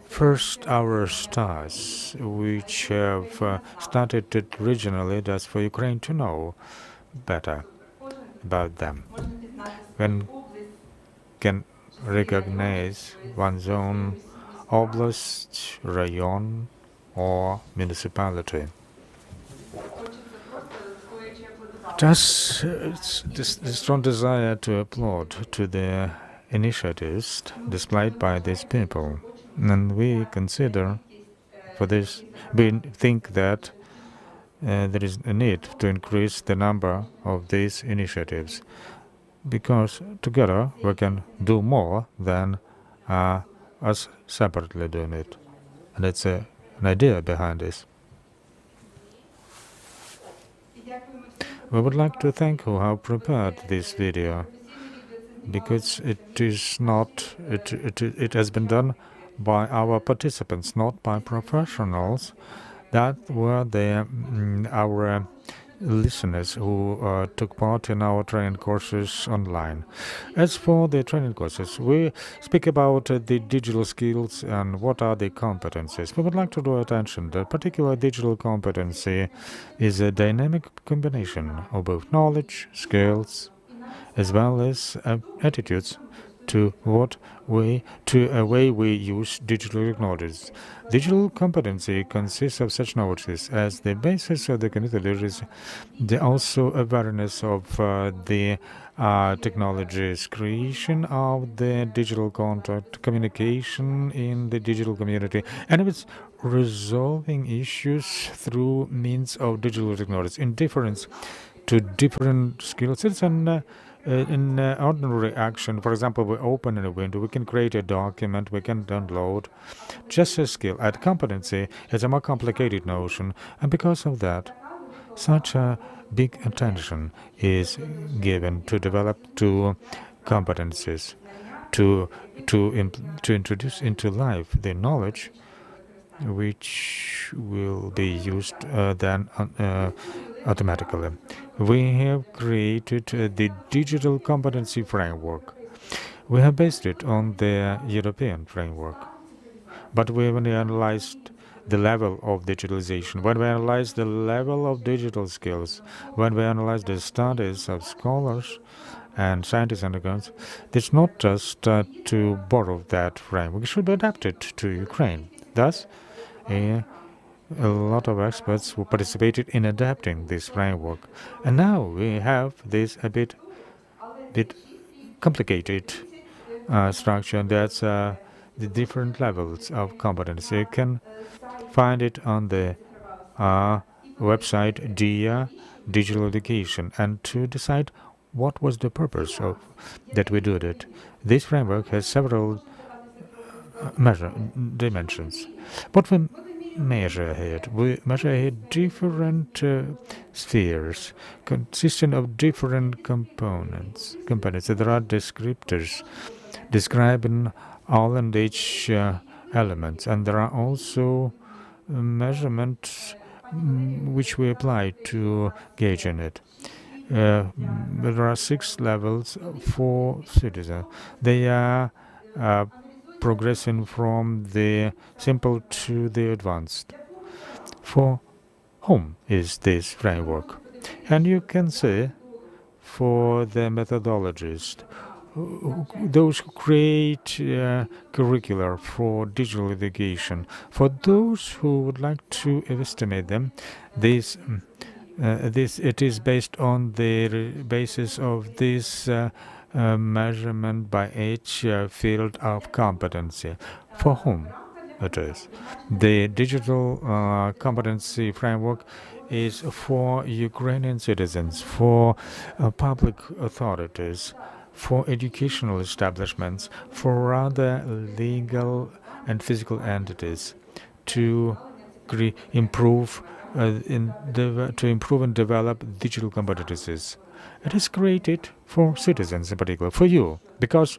first hour stars, which have started it regionally, just for Ukraine to know better about them. One can recognize one's own oblast, rayon, or municipality. Just this strong desire to applaud to the initiatives displayed by these people, and we consider for this, we think that there is a need to increase the number of these initiatives, because together we can do more than us separately doing it, and it's an idea behind this. We would like to thank who have prepared this video, because it is not it has been done by our participants, not by professionals. That were our listeners who took part in our training courses online. As for the training courses, we speak about the digital skills and what are the competencies. We would like to draw attention that particular digital competency is a dynamic combination of both knowledge, skills, as well as attitudes to a way we use digital technologies. Digital competency consists of such knowledges as the basis of the cognitive literacy, also awareness of the technology's creation of the digital contact, communication in the digital community, and it's resolving issues through means of digital technologies. In difference to different skills, it's in ordinary action. For example, we open a window, we can create a document, we can download. Just a skill. At competency, it's a more complicated notion, and because of that, such a big attention is given to develop two competencies, to introduce into life the knowledge which will be used then automatically. We have created the digital competency framework. We have based it on the European framework, but we have analyzed the level of digitalization, when we analyze the level of digital skills, when we analyze the studies of scholars and scientists and accounts, it's not just to borrow that framework. It should be adapted to Ukraine. Thus, a lot of experts who participated in adapting this framework. And now we have this a bit complicated structure. That's the different levels of competence. You can find it on the website Diia.Digital Education, and to decide what was the purpose of that we did it. This framework has several dimensions. What we measure here, we measure here different spheres consisting of different components. There are descriptors describing all and each elements, and there are also measurements which we apply to gauge in it. There are 6 levels for citizens. They are progressing from the simple to the advanced. For whom is this framework? And you can see for the methodologists, those who create curricula for digital education, for those who would like to estimate them, it is based on the basis of this measurement by each field of competency. For whom it is? The digital competency framework is for Ukrainian citizens, for public authorities, for educational establishments, for other legal and physical entities to improve and develop digital competencies. It is created for citizens in particular, for you, because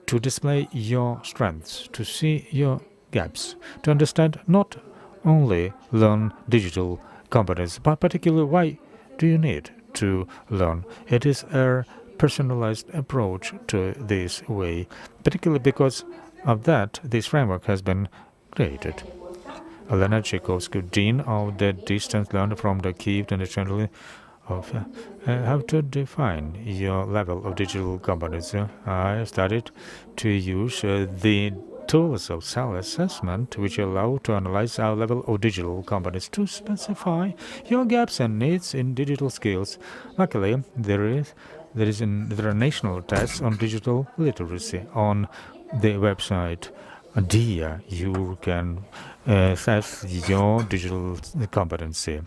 to display your strengths, to see your gaps, to understand not only learn digital competence, but particularly why do you need to learn. It is a personalized approach to this way, particularly because of that, this framework has been created. Elena Tchaikovsky, Dean of the Distance Learning from the Kyiv International of how to define your level of digital competence. I started to use the tools of self-assessment, which allow to analyze our level of digital competence to specify your gaps and needs in digital skills. Luckily, there are national tests on digital literacy on the website Diia. You can assess your digital competency.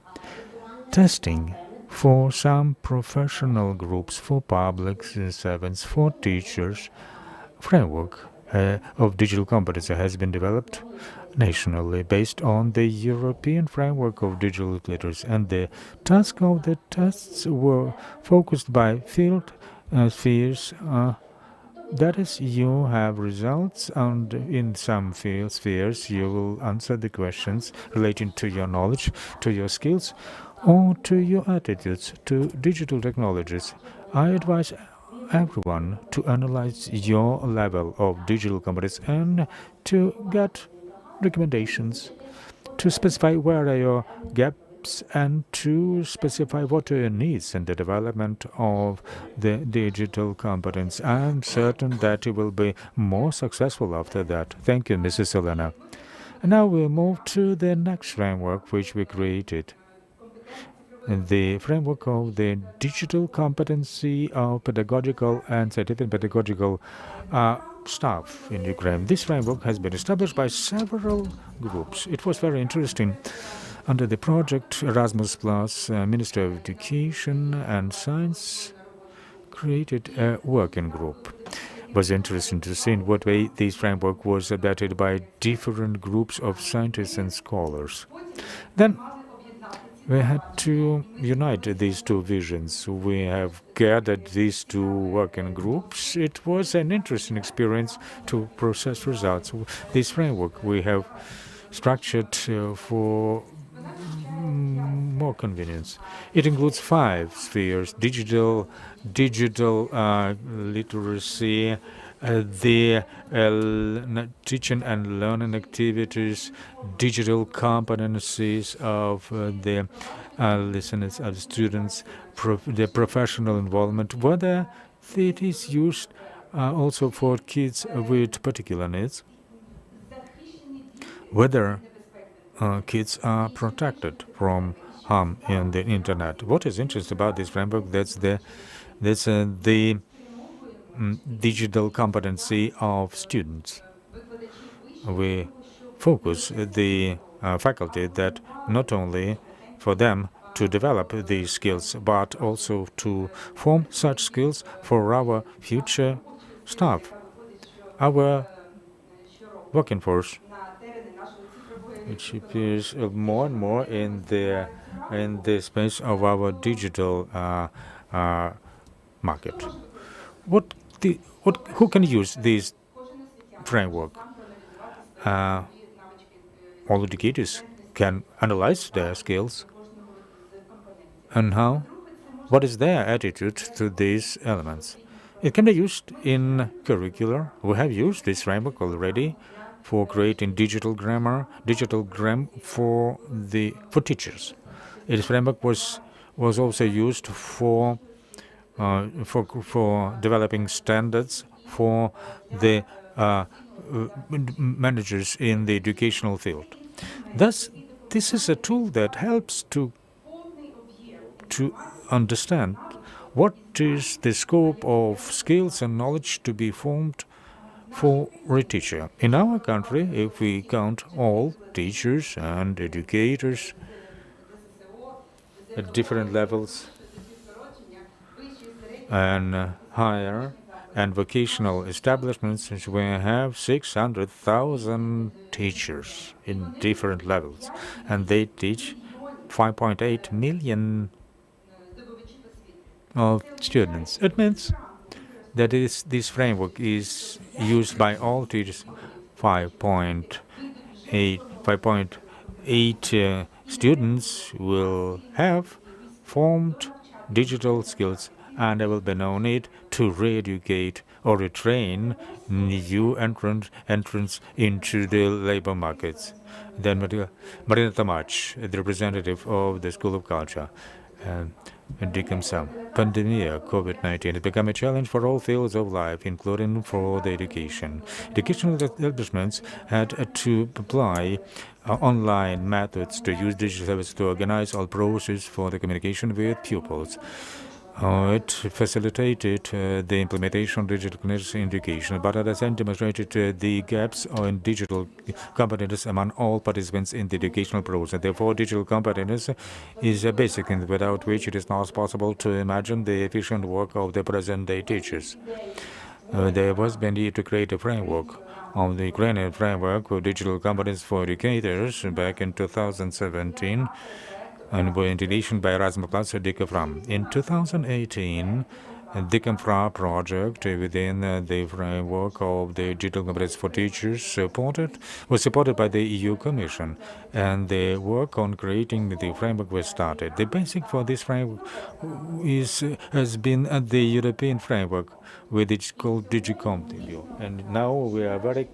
Testing for some professional groups, for public servants, for teachers, framework of digital competency has been developed nationally based on the European framework of digital literacy, and the task of the tests were focused by field spheres. That is, you have results, and in some field spheres you will answer the questions relating to your knowledge, to your skills, or to your attitudes to digital technologies. I advise everyone to analyze your level of digital competence and to get recommendations, to specify where are your gaps and to specify what are your needs in the development of the digital competence. I'm certain that you will be more successful after that. Thank you, Mrs. Elena. And now we'll move to the next framework which we created. The framework of the digital competency of pedagogical and scientific pedagogical staff in Ukraine. This framework has been established by several groups. It was very interesting. Under the project Erasmus Plus, Ministry of Education and Science created a working group. It was interesting to see in what way this framework was adapted by different groups of scientists and scholars. Then we had to unite these two visions. We have gathered these two working groups. It was an interesting experience to process results. This framework we have structured for more convenience. It includes 5 spheres: digital literacy, the teaching and learning activities, digital competencies of the listeners, of students, their professional involvement, whether it is used also for kids with particular needs, whether kids are protected from harm in the internet. What is interesting about this framework? That's the digital competency of students. We focus the faculty that not only for them to develop these skills, but also to form such skills for our future staff, our working force, which appears more and more in the space of our digital market. Who can use this framework? All educators can analyze their skills and how. What is their attitude to these elements? It can be used in curricular. We have used this framework already for creating digital grammar for teachers. This framework was also used for developing standards for the managers in the educational field. Thus, this is a tool that helps to understand what is the scope of skills and knowledge to be formed for a teacher. In our country, if we count all teachers and educators at different levels and higher and vocational establishments, we have 600,000 teachers in different levels, and they teach 5.8 million of students. It means that this framework is used by all teachers. 5.8 students will have formed digital skills, and there will be no need to re-educate or retrain new entrants into the labor markets. Then Marina Tomach, the representative of the School of Culture, pandemic COVID-19 has become a challenge for all fields of life, including for the education. Educational establishments had to apply online methods to use digital services to organize all processes for the communication with pupils. It facilitated the implementation of digital connectivity in education, but at the same time demonstrated the gaps in digital competence among all participants in the educational process. Therefore, digital competence is a basic thing without which it is not possible to imagine the efficient work of the present-day teachers. There was the need to create a framework of the Ukrainian framework of digital competence for educators back in 2017. And were introduced by Erasmus Plus Diia. In 2018, Diia project within the framework of the digital competence for teachers was supported by the EU Commission, and the work on creating the framework was started. The basic for this framework has been the European framework, with it's called Competence. And now we are very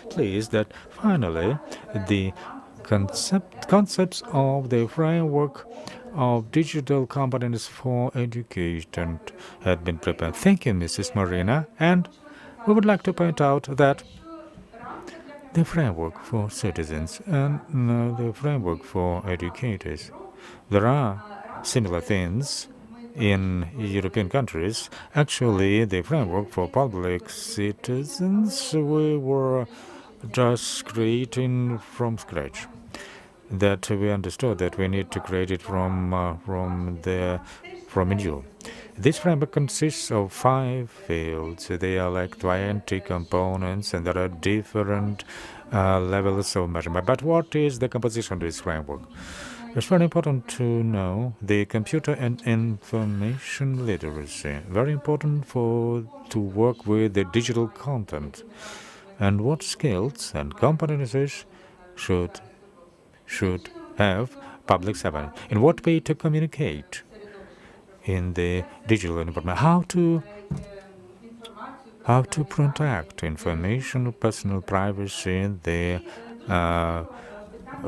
pleased that finally the concepts of the framework of digital competence for education had been prepared. Thank you, Mrs. Marina. And we would like to point out that the framework for citizens and the framework for educators, there are similar things in European countries. Actually, the framework for public citizens, we were just creating from scratch. That we understood that we need to create it from new. This framework consists of 5 fields. They are like 20 components, and there are different levels of measurement. But what is the composition of this framework? It's very important to know the computer and information literacy. Very important to work with the digital content, and what skills and competencies should have public servant. In what way to communicate in the digital environment? How to how to protect information, personal privacy in the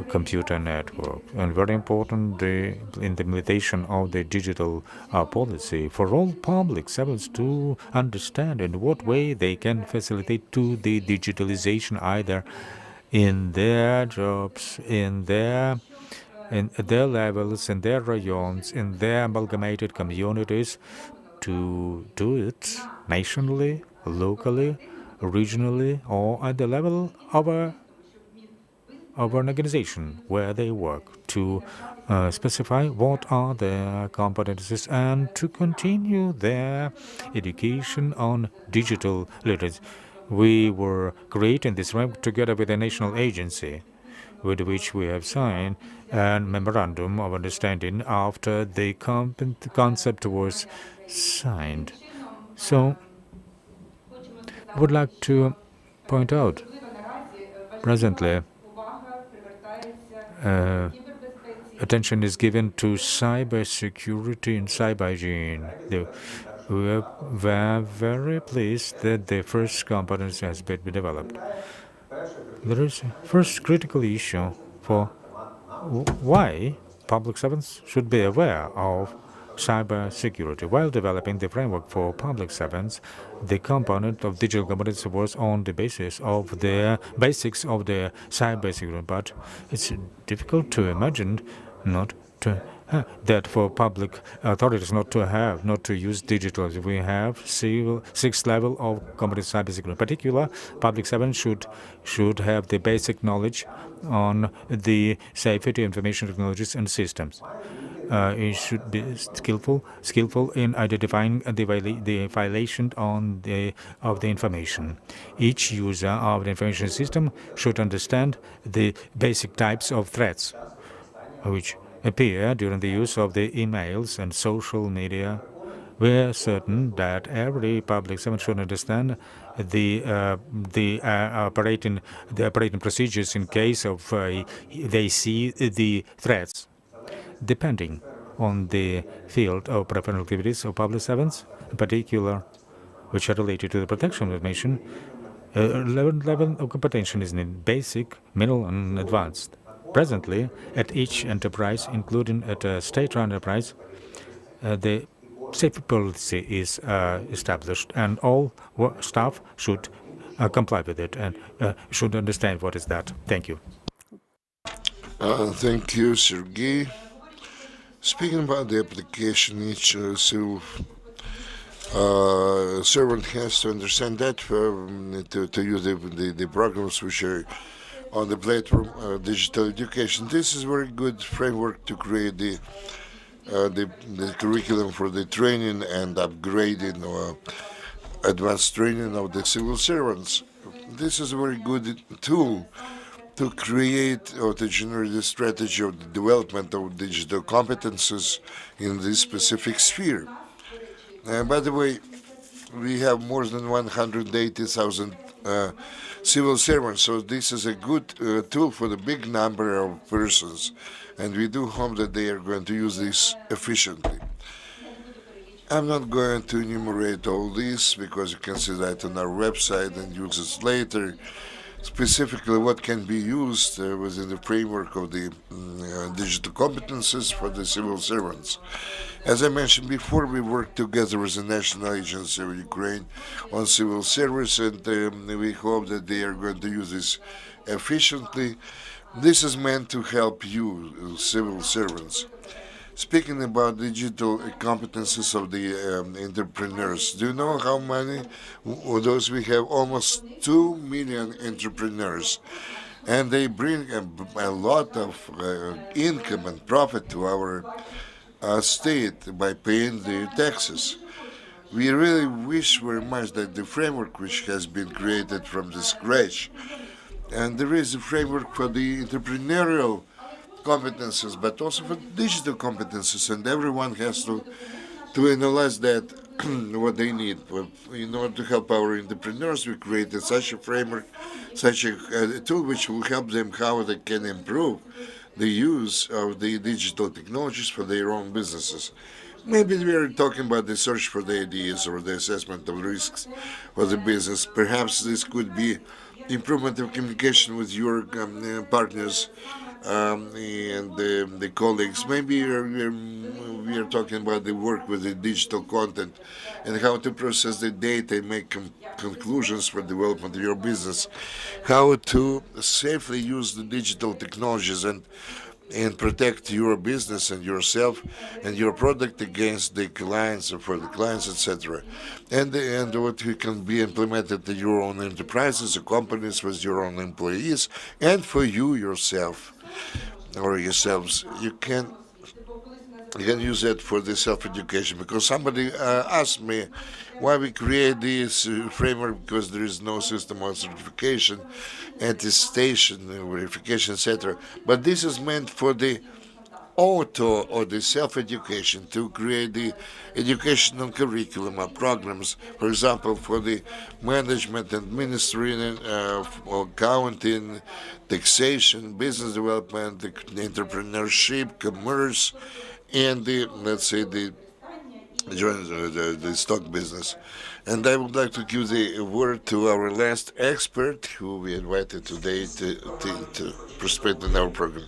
computer network, and very important, the implementation of the digital policy for all public servants to understand in what way they can facilitate to the digitalization either in their jobs, in their levels, in their rayons, in their amalgamated communities, to do it nationally, locally, regionally, or at the level of an organization where they work, to specify what are their competencies and to continue their education on digital literacy. We were creating this framework together with a national agency with which we have signed a memorandum of understanding after the concept was signed. So I would like to point out presently attention is given to cybersecurity and cyber hygiene. We are very pleased that the first competence has been developed. There is a first critical issue for why public servants should be aware of cyber security. While developing the framework for public servants, the component of digital competence was on the basis of the basics of the cyber security. But it's difficult to imagine not to that for public authorities not to use digital. We have sixth level of competence cybersecurity. In particular, public servants should have the basic knowledge on the safety of information technologies and systems. It should be skillful in identifying the violation of the information. Each user of the information system should understand the basic types of threats which appear during the use of the emails and social media. We are certain that every public servant should understand the operating procedures in case of they see the threats. Depending on the field of professional activities of public servants, in particular, which are related to the protection of information, level of competence is in basic, middle, and advanced. Presently, at each enterprise, including at a state-run enterprise, the safety policy is established, and all staff should comply with it and should understand what is that. Thank you. Thank you, Sergey. Speaking about the application, each civil servant has to understand that to use the programs which are on the platform Diia.Education. This is a very good framework to create the curriculum for the training and upgrading or advanced training of the civil servants. This is a very good tool to create or to generate a strategy of the development of digital competences in this specific sphere. By the way, we have more than 180,000 civil servants, so this is a good tool for the big number of persons, and we do hope that they are going to use this efficiently. I'm not going to enumerate all this because you can see that on our website and use it later. Specifically, what can be used within the framework of the digital competences for the civil servants. As I mentioned before, we work together with the National Agency of Ukraine on civil service, and we hope that they are going to use this efficiently. This is meant to help you, civil servants. Speaking about digital competences of the entrepreneurs, do you know how many of those we have? Almost 2 million entrepreneurs, and they bring a lot of income and profit to our state by paying the taxes. We really wish very much that the framework which has been created from the scratch, and there is a framework for the entrepreneurial competences, but also for digital competences, and everyone has to analyze that what they need. In order to help our entrepreneurs, we created such a framework, such a tool which will help them how they can improve the use of the digital technologies for their own businesses. Maybe we are talking about the search for the ideas or the assessment of risks for the business. Perhaps this could be improvement of communication with your partners and the colleagues. Maybe we are talking about the work with the digital content and how to process the data and make conclusions for development of your business, how to safely use the digital technologies and protect your business and yourself and your product against the clients or for the clients, etc. And what can be implemented in your own enterprises or companies with your own employees and for you yourself or yourselves. You can use that for the self-education, because somebody asked me why we create this framework, because there is no system of certification, attestation, verification, etc. But this is meant for the auto or the self-education, to create the educational curriculum or programs, for example, for the management, administration, accounting, taxation, business development, entrepreneurship, commerce, and the, let's say, the stock business. And I would like to give the word to our last expert who we invited today to participate in our program.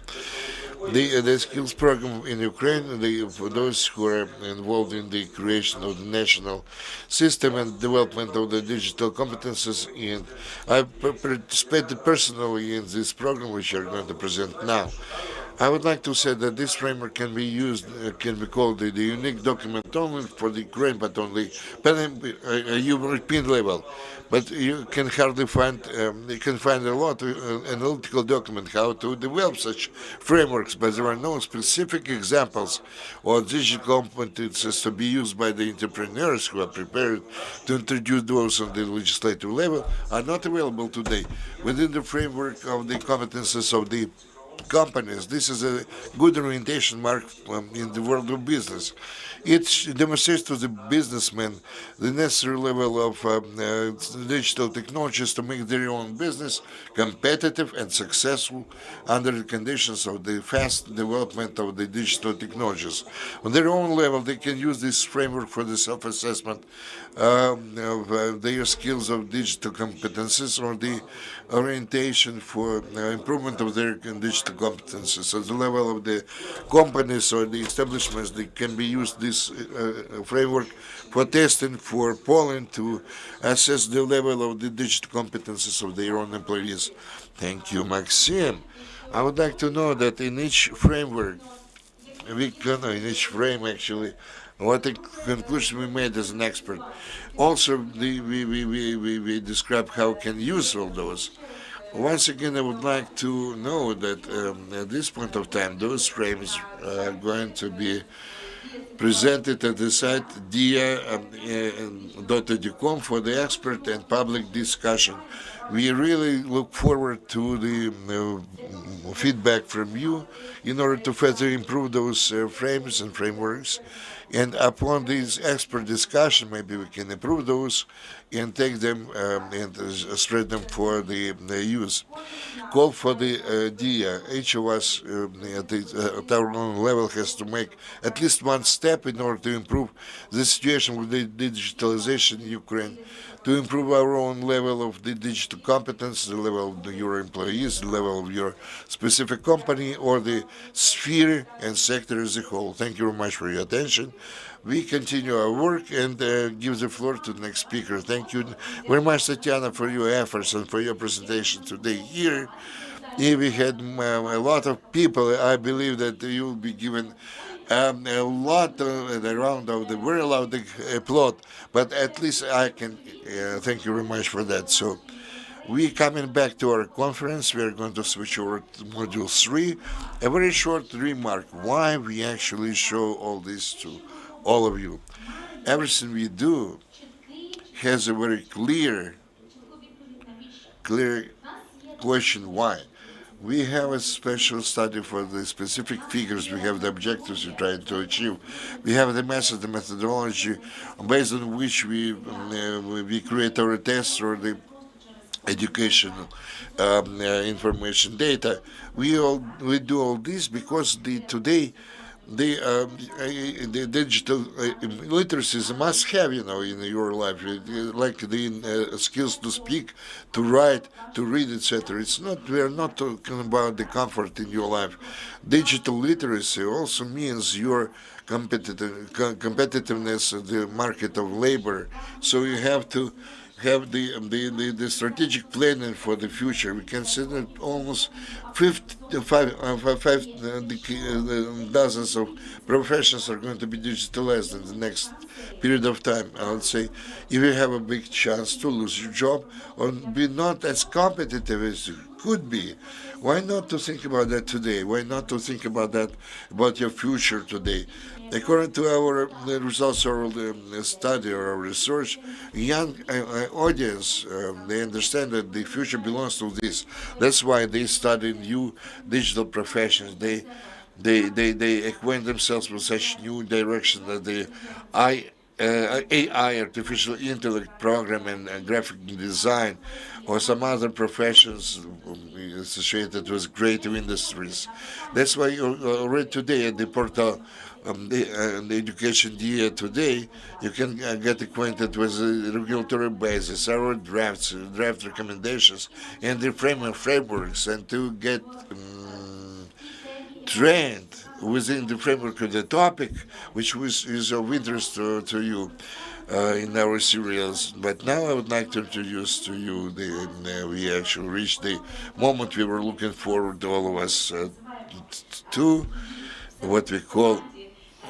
The skills program in Ukraine, for those who are involved in the creation of the national system and development of the digital competences, and I participated personally in this program, which I'm going to present now. I would like to say that this framework can be used, can be called the unique document only for the Ukraine, but only European level. But you can hardly find, you can find a lot of analytical document how to develop such frameworks, but there are no specific examples or digital competences to be used by the entrepreneurs who are prepared to introduce those on the legislative level are not available today within the framework of the competences of the companies. This is a good orientation mark in the world of business. It demonstrates to the businessmen the necessary level of digital technologies to make their own business competitive and successful under the conditions of the fast development of the digital technologies. On their own level, they can use this framework for the self-assessment of their skills of digital competences, or the orientation for improvement of their digital competences. At the level of the companies or the establishments, they can be used this framework for testing, for polling, to assess the level of the digital competences of their own employees. Thank you, Maxim. I would like to know that in each framework, we can, in each frame actually, what the conclusion we made as an expert. Also, we describe how we can use all those. Once again, I would like to know that at this point of time, those frames are going to be presented at the site Diia..EduCon for the expert and public discussion. We really look forward to the feedback from you in order to further improve those frames and frameworks. And upon this expert discussion, maybe we can improve those and take them and spread them for the use. Call for the Diia. Each of us at our own level has to make at least one step in order to improve the situation with the digitalization in Ukraine, to improve our own level of the digital competence, the level of your employees, the level of your specific company, or the sphere and sector as a whole. Thank you very much for your attention. We continue our work and give the floor to the next speaker. Thank you very much, Tatiana, for your efforts and for your presentation today here. We had a lot of people. I believe that you will be given a lot around of the very loud applaud, but at least I can thank you very much for that. So we coming back to our conference. We are going to switch over to module 3. A very short remark why we actually show all this to all of you. Everything we do has a very clear question why. We have a special study for the specific figures. We have the objectives we're trying to achieve. We have the method, the methodology, based on which we create our tests or the educational information data. We do all this because today the digital literacy is a must-have, in your life, like the skills to speak, to write, to read, etc. It's not. We are not talking about the comfort in your life. Digital literacy also means your competitiveness in the market of labor. So you have to have the strategic planning for the future. We consider almost dozens of professions are going to be digitalized in the next period of time. I would say if you have a big chance to lose your job or be not as competitive as you could be, why not to think about that today? Why not to think about that, about your future today? According to our the results of our study or our research, young audience, they understand that the future belongs to this. That's why they study new digital professions. They acquaint themselves with such new direction that the AI, artificial intellect program, and graphic design, or some other professions associated with creative industries. That's why already today at the portal the education Diia today, you can get acquainted with the regulatory basis, our draft recommendations, and the frameworks, and to get trained within the framework of the topic, which is of interest to you in our serials. But now I would like to introduce to you we actually reached the moment we were looking forward, all of us, to what we call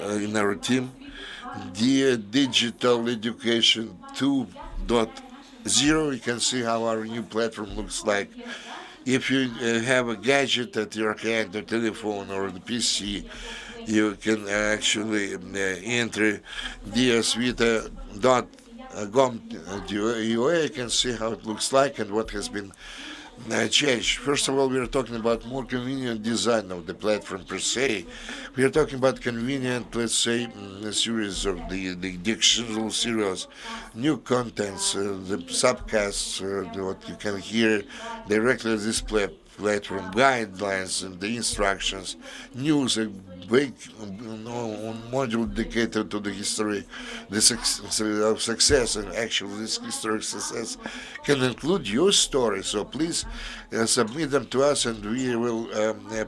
in our team Diia.Digital Education 2.0. You can see how our new platform looks like. If you have a gadget at your hand, the telephone or the PC, you can actually enter Diia.com.ua. You can see how it looks like and what has been changed. First of all, we are talking about more convenient design of the platform per se. We are talking about convenient, let's say, a series of the dictionary serials, new contents, the subcasts, what you can hear directly at this platform, guidelines and the instructions, news, a big module dedicated to the history of success, and actually this history of success can include your story. So please submit them to us, and we will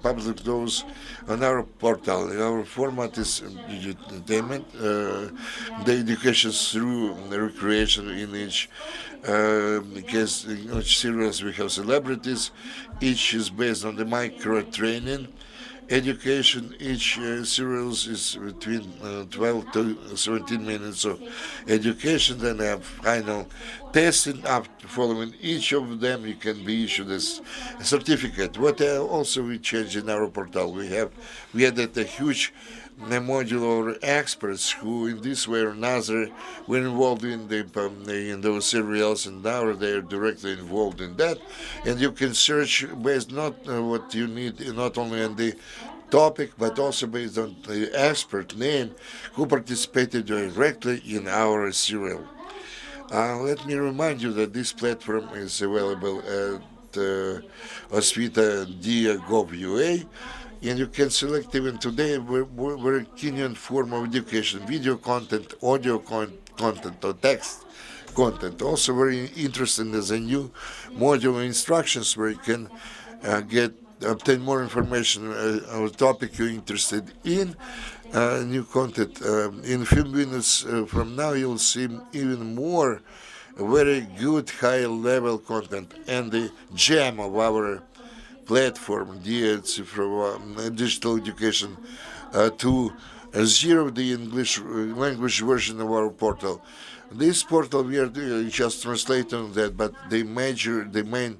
publish those on our portal. Our format is entertainment, the education through recreation. In each because in each series we have celebrities. Each is based on the micro training education. Each series is between 12 to 17 minutes of education. Then have final testing. After following each of them, you can be issued a certificate. What also we changed in our portal, we added a huge module of experts who, in this way or another, were involved in those serials, and now they are directly involved in that. And you can search based not what you need, not only on the topic, but also based on the expert name who participated directly in our serial. Let me remind you that this platform is available at Освіта Diia.gov.ua, and you can select even today very convenient form of education: video content, audio content, or text content. Also very interesting is a new module instructions where you can obtain more information on a topic you're interested in. New content. In a few minutes from now, you'll see even more very good high-level content, and the gem of our platform, Diia.Digital Education 2.0, the English language version of our portal. This portal, we are just translating that, but the main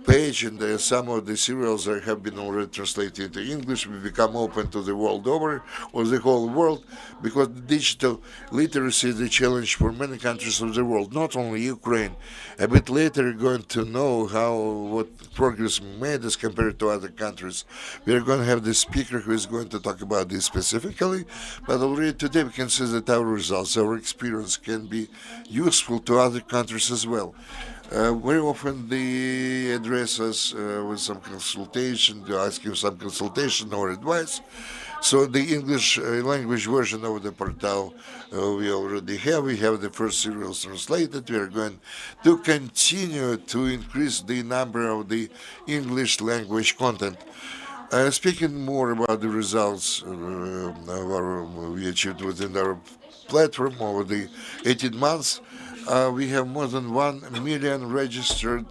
page and some of the serials have been already translated into English. We become open to the world over, or the whole world, because digital literacy is a challenge for many countries of the world, not only Ukraine. A bit later, you're going to know what progress made as compared to other countries. We are going to have the speaker who is going to talk about this specifically, but already today we can see that our results, our experience can be useful to other countries as well. Very often they address us with some consultation, to ask you some consultation or advice. So the English language version of the portal we already have. We have the first serials translated. We are going to continue to increase the number of the English language content. Speaking more about the results we achieved within our platform over the 18 months, we have more than 1 million registered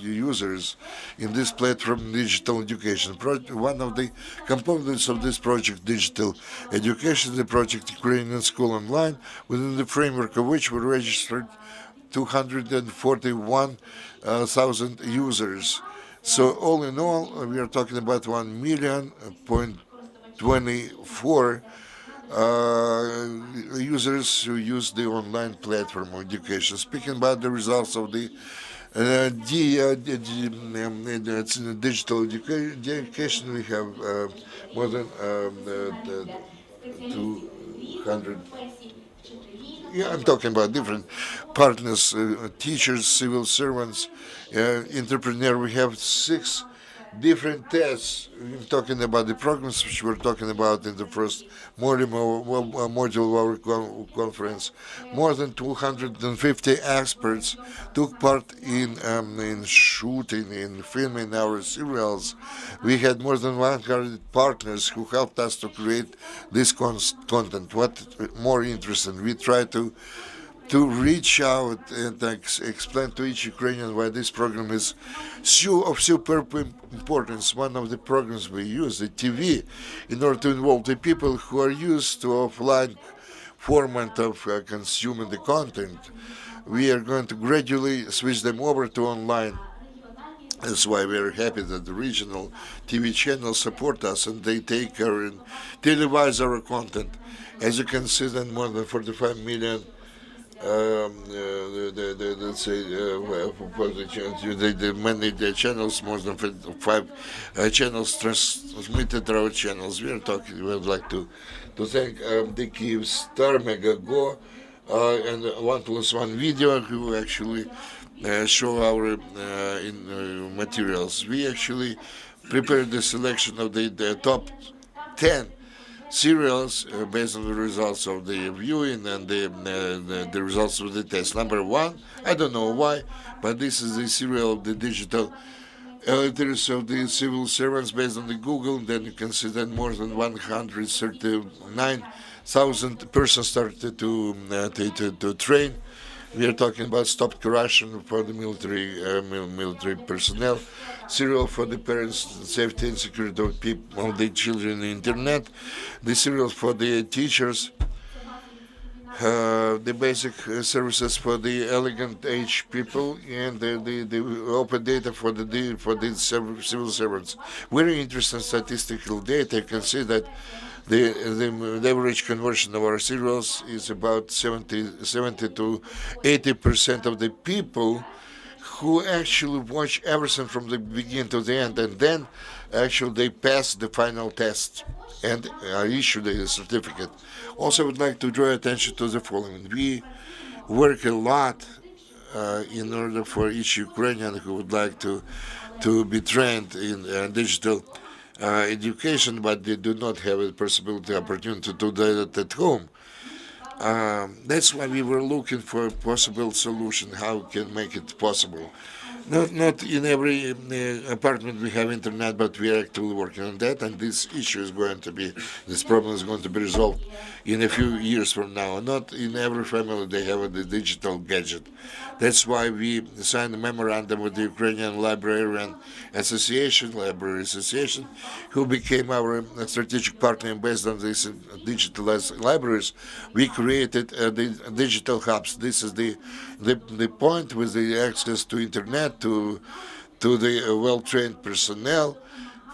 users in this platform, Digital Education. One of the components of this project, Digital Education, the project Ukrainian School Online, within the framework of which we registered 241,000 users. So all in all, we are talking about 1,000,024 users who use the online platform of education. Speaking about the results of the digital education, we have more than 200. Yeah, I'm talking about different partners, teachers, civil servants, entrepreneur. We have 6 different tests. We're talking about the programs which we're talking about in the first module of our conference. More than 250 experts took part in shooting, in filming our serials. We had more than 100 partners who helped us to create this content. What more interesting, we try to reach out and explain to each Ukrainian why this program is of super importance. One of the programs we use, the TV, in order to involve the people who are used to offline format of consuming the content. We are going to gradually switch them over to online. That's why we're happy that the regional TV channels support us and they take care and televise our content. As you can see, then more than 45 million let's say many channels, more than 5 channels transmitted our channels. We would like to thank the Kyiv Star, Mega Go, and 1+1 Video, who actually show our materials. We actually prepared the selection of the top 10 serials based on the results of the viewing and the results of the test. Number 1, I don't know why, but this is the serial of the digital literacy of the civil servants based on the Google. Then you can see that more than 139,000 persons started to train. We are talking about stopped corruption for the military personnel, serial for the parents' safety and security of the children on the internet, the serial for the teachers, the basic services for the elegant age people, and the open data for the civil servants. Very interesting statistical data. You can see that the average conversion of our serials is about 70 to 80% of the people who actually watch everything from the beginning to the end, and then actually they pass the final test and are issued a certificate. Also, I would like to draw attention to the following. We work a lot in order for each Ukrainian who would like to be trained in digital education, but they do not have a opportunity to do that at home. That's why we were looking for a possible solution, how we can make it possible. Not in every apartment we have internet, but we are actually working on that, and this problem is going to be resolved in a few years from now. Not in every family they have the digital gadget. That's why we signed a memorandum with the Ukrainian Library Association, who became our strategic partner. Based on these digitalized libraries, we created the digital hubs. This is the point with the access to internet, to the well-trained personnel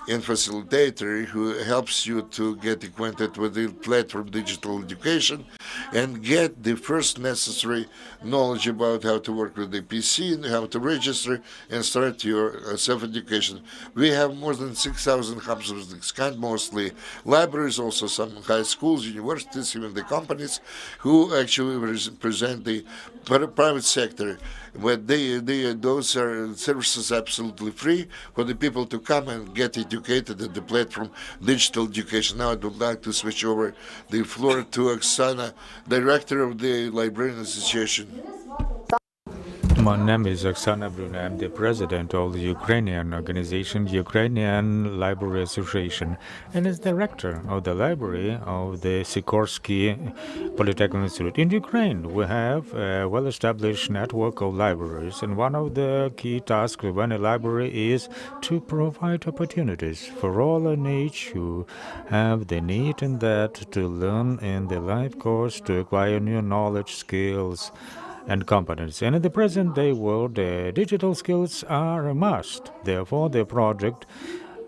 and facilitator who helps you to get acquainted with the platform Digital Education and get the first necessary knowledge about how to work with the PC and how to register and start your self-education. We have more than 6,000 hubs of this kind, mostly libraries, also some high schools, universities, even the companies who actually represent the private sector. But those are services absolutely free for the people to come and get educated at the platform Digital Education. Now I would like to switch over the floor to Oksana, Director of the Librarian Association. My name is Oksana Bruna. I'm the president of the Ukrainian organization, Ukrainian Library Association, and as director of the library of the Sikorsky Polytechnic Institute. In Ukraine, we have a well-established network of libraries, and one of the key tasks of any library is to provide opportunities for all in age who have the need in that to learn in the life course, to acquire new knowledge, skills, and competence. And in the present-day world, digital skills are a must. Therefore, the project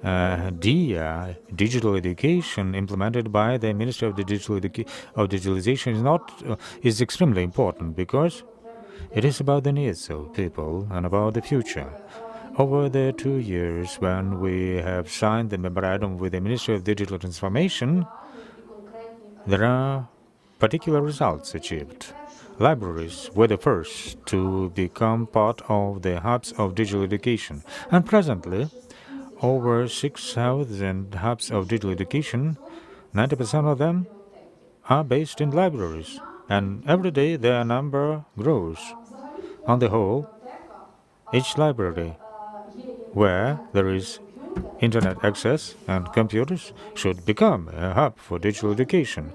Diia.Digital Education, implemented by the Ministry of Digitalization, is extremely important because it is about the needs of people and about the future. Over the 2 years when we have signed the memorandum with the Ministry of Digital Transformation, there are particular results achieved. Libraries were the first to become part of the hubs of digital education, and presently, over 6,000 hubs of digital education, 90% of them are based in libraries, and every day their number grows. On the whole, each library where there is internet access and computers should become a hub for digital education.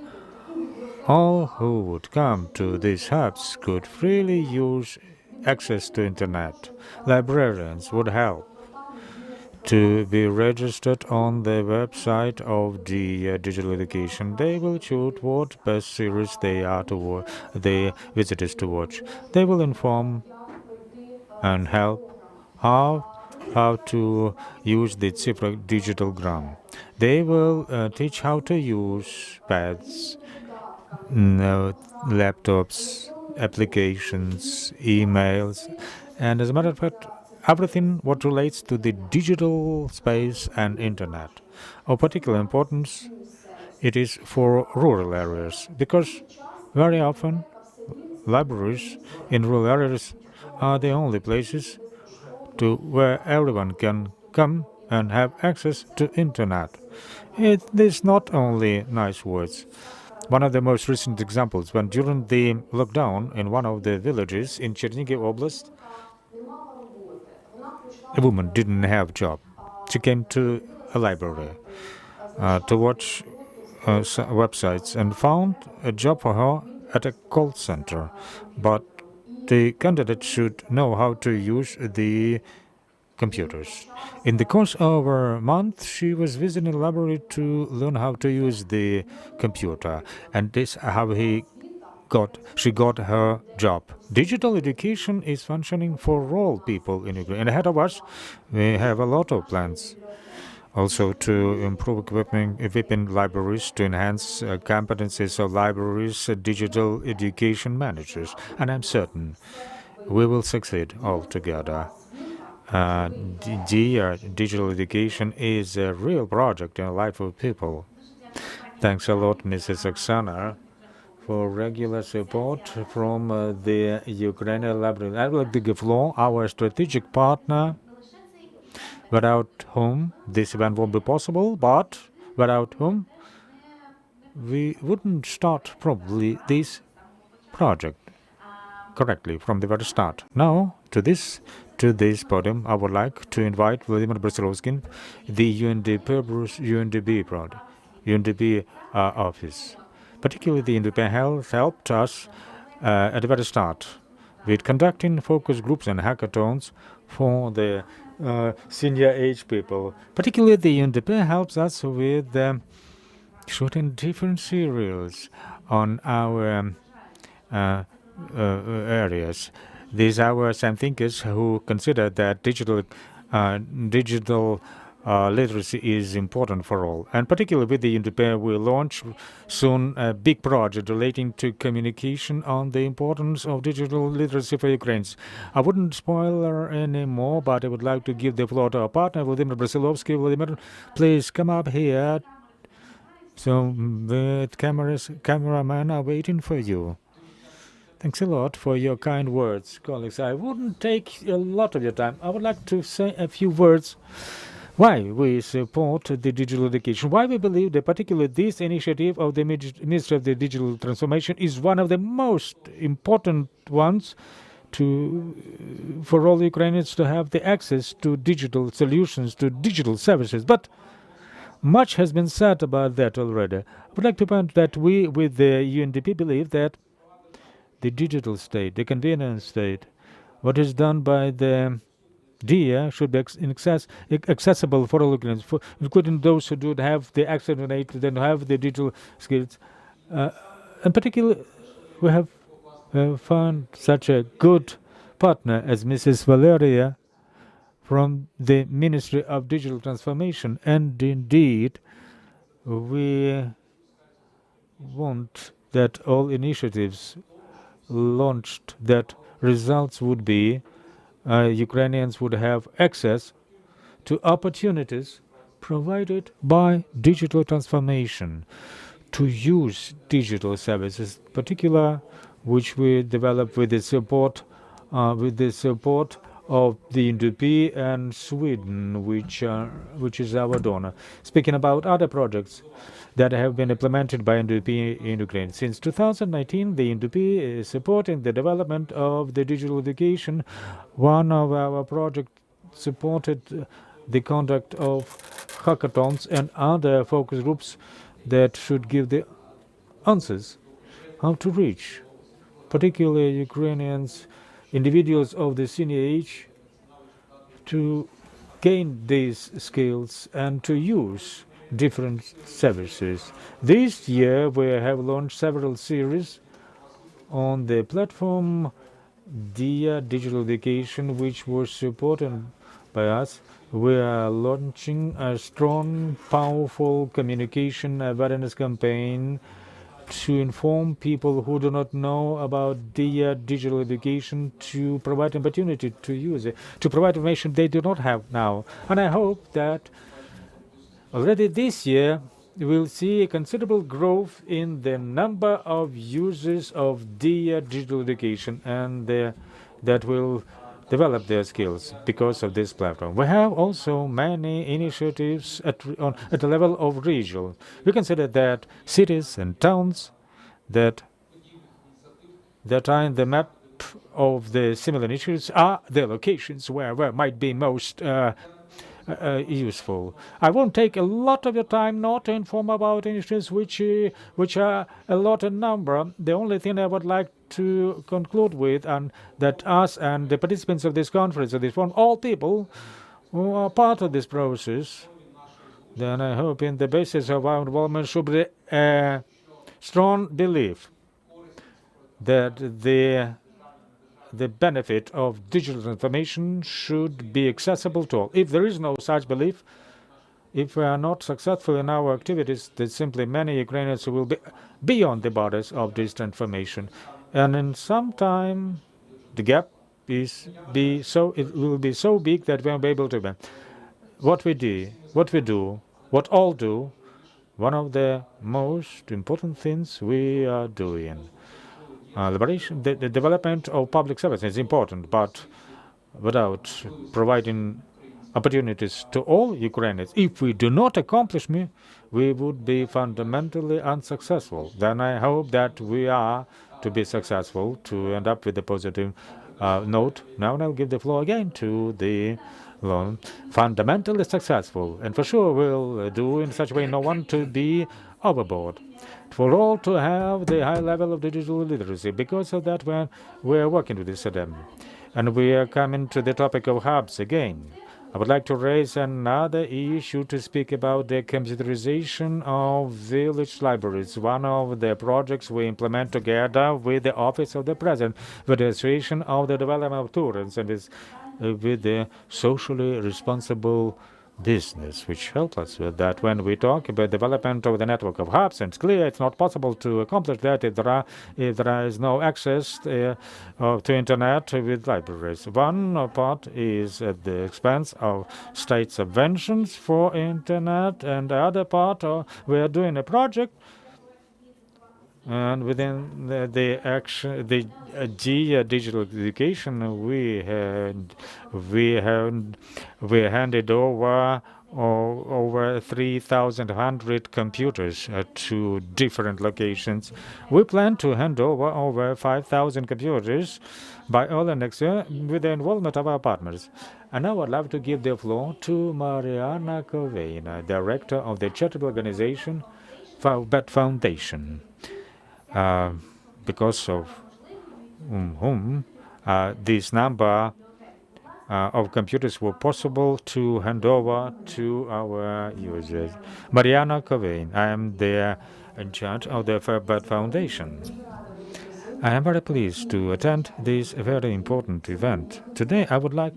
All who would come to these hubs could freely use access to internet. Librarians would help to be registered on the website of Diia.Digital Education. They will choose what best series the visitors to watch. They will inform and help how to use the digital gram. They will teach how to use pads, laptops, applications, emails, and as a matter of fact, everything what relates to the digital space and internet. Of particular importance, it is for rural areas because very often libraries in rural areas are the only places to where everyone can come and have access to internet. It is not only nice words. One of the most recent examples, when during the lockdown in one of the villages in Chernihiv Oblast, a woman didn't have a job. She came to a library to watch websites and found a job for her at a call center. But the candidate should know how to use the computers. In the course of a month, she was visiting the library to learn how to use the computer, and this how she got her job. Digital education is functioning for all people in Ukraine, and ahead of us, we have a lot of plans. Also, to improve equipping libraries, to enhance competencies of libraries, digital education managers, and I'm certain we will succeed all together. Diia.Digital Education is a real project in the life of people. Thanks a lot, Mrs. Oksana, for regular support from the Ukrainian library. I would like to give floor our strategic partner, without whom this event won't be possible, but without whom we wouldn't start probably this project correctly from the very start. Now, to this podium, I would like to invite Vladimir Brasilovsky, the UNDP office. Particularly, the UNDP helped us at the very start with conducting focus groups and hackathons for the senior age people. Particularly, the UNDP helps us with shooting different serials on our areas. These are some thinkers who consider that digital literacy is important for all. And particularly with the UNDP, we'll launch soon a big project relating to communication on the importance of digital literacy for Ukrainians. I wouldn't spoil any more, but I would like to give the floor to our partner, Vladimir Brasilovsky. Vladimir, please come up here. So the cameramen are waiting for you. Thanks a lot for your kind words, colleagues. I wouldn't take a lot of your time. I would like to say a few words why we support the digital education, why we believe that particularly this initiative of the Ministry of the Digital Transformation is one of the most important ones for all Ukrainians to have the access to digital solutions, to digital services. But much has been said about that already. I would like to point that we, with the UNDP, believe that the digital state, the convenience state, what is done by the Diia should be accessible for all Ukrainians, including those who don't have the access to it, don't have the digital skills. In particular, we have found such a good partner as Mrs. Valeria from the Ministry of Digital Transformation, and indeed, we want that all initiatives launched, that results would be Ukrainians would have access to opportunities provided by digital transformation to use digital services, particular which we develop with the support of the UNDP and Sweden, which is our donor. Speaking about other projects that have been implemented by UNDP in Ukraine. Since 2019, the UNDP is supporting the development of the digital education. One of our projects supported the conduct of hackathons and other focus groups that should give the answers how to reach, particularly Ukrainians, individuals of the senior age, to gain these skills and to use different services. This year we have launched several series on the platform Diia.Digital education, which was supported by us. We are launching a strong, powerful communication awareness campaign to inform people who do not know about Diia.Digital education, to provide opportunity to use it, to provide information they do not have now. And I hope that already this year we'll see a considerable growth in the number of users of Diia.Digital education, and that will develop their skills because of this platform. We have also many initiatives at the level of region. We consider that cities and towns that are in the map of the similar initiatives are the locations where might be most useful. I won't take a lot of your time not to inform about initiatives which are a lot in number. The only thing I would like to conclude with, and that us and the participants of this conference, of this forum, all people who are part of this process, then I hope in the basis of our involvement should be a strong belief that the benefit of digital transformation should be accessible to all. If there is no such belief, if we are not successful in our activities, then simply many Ukrainians will be beyond the borders of this transformation. And in some time, the gap it will be so big that we won't be able to. What we do, what all do, one of the most important things we are doing. The development of public service is important, but without providing opportunities to all Ukrainians, if we do not accomplish we would be fundamentally unsuccessful. Then I hope that we are to be successful, to end up with a positive note. Now I'll give the floor again to the fundamentally successful, and for sure we'll do in such a way no one to be overboard, for all to have the high level of digital literacy. Because of that, we are working with this SEDEM. And we are coming to the topic of hubs again. I would like to raise another issue to speak about the computerization of village libraries. One of the projects we implement together with the Office of the President, with the Association of the Development of Tourism, and with the socially responsible business, which help us with that. When we talk about development of the network of hubs, and it's clear it's not possible to accomplish that if there is no access to internet with libraries. One part is at the expense of state subventions for internet, and the other part we are doing a project And within the action, the Diia digital education, we handed over over 3,100 computers to different locations. We plan to hand over 5,000 computers by early next year with the involvement of our partners. And now I'd love to give the floor to Mariana Kovena, director of the charitable organization BET Foundation. Because of whom this number of computers were possible to hand over to our users. Mariana Covain, I am the in charge of the BET Foundation. I am very pleased to attend this very important event. Today I would like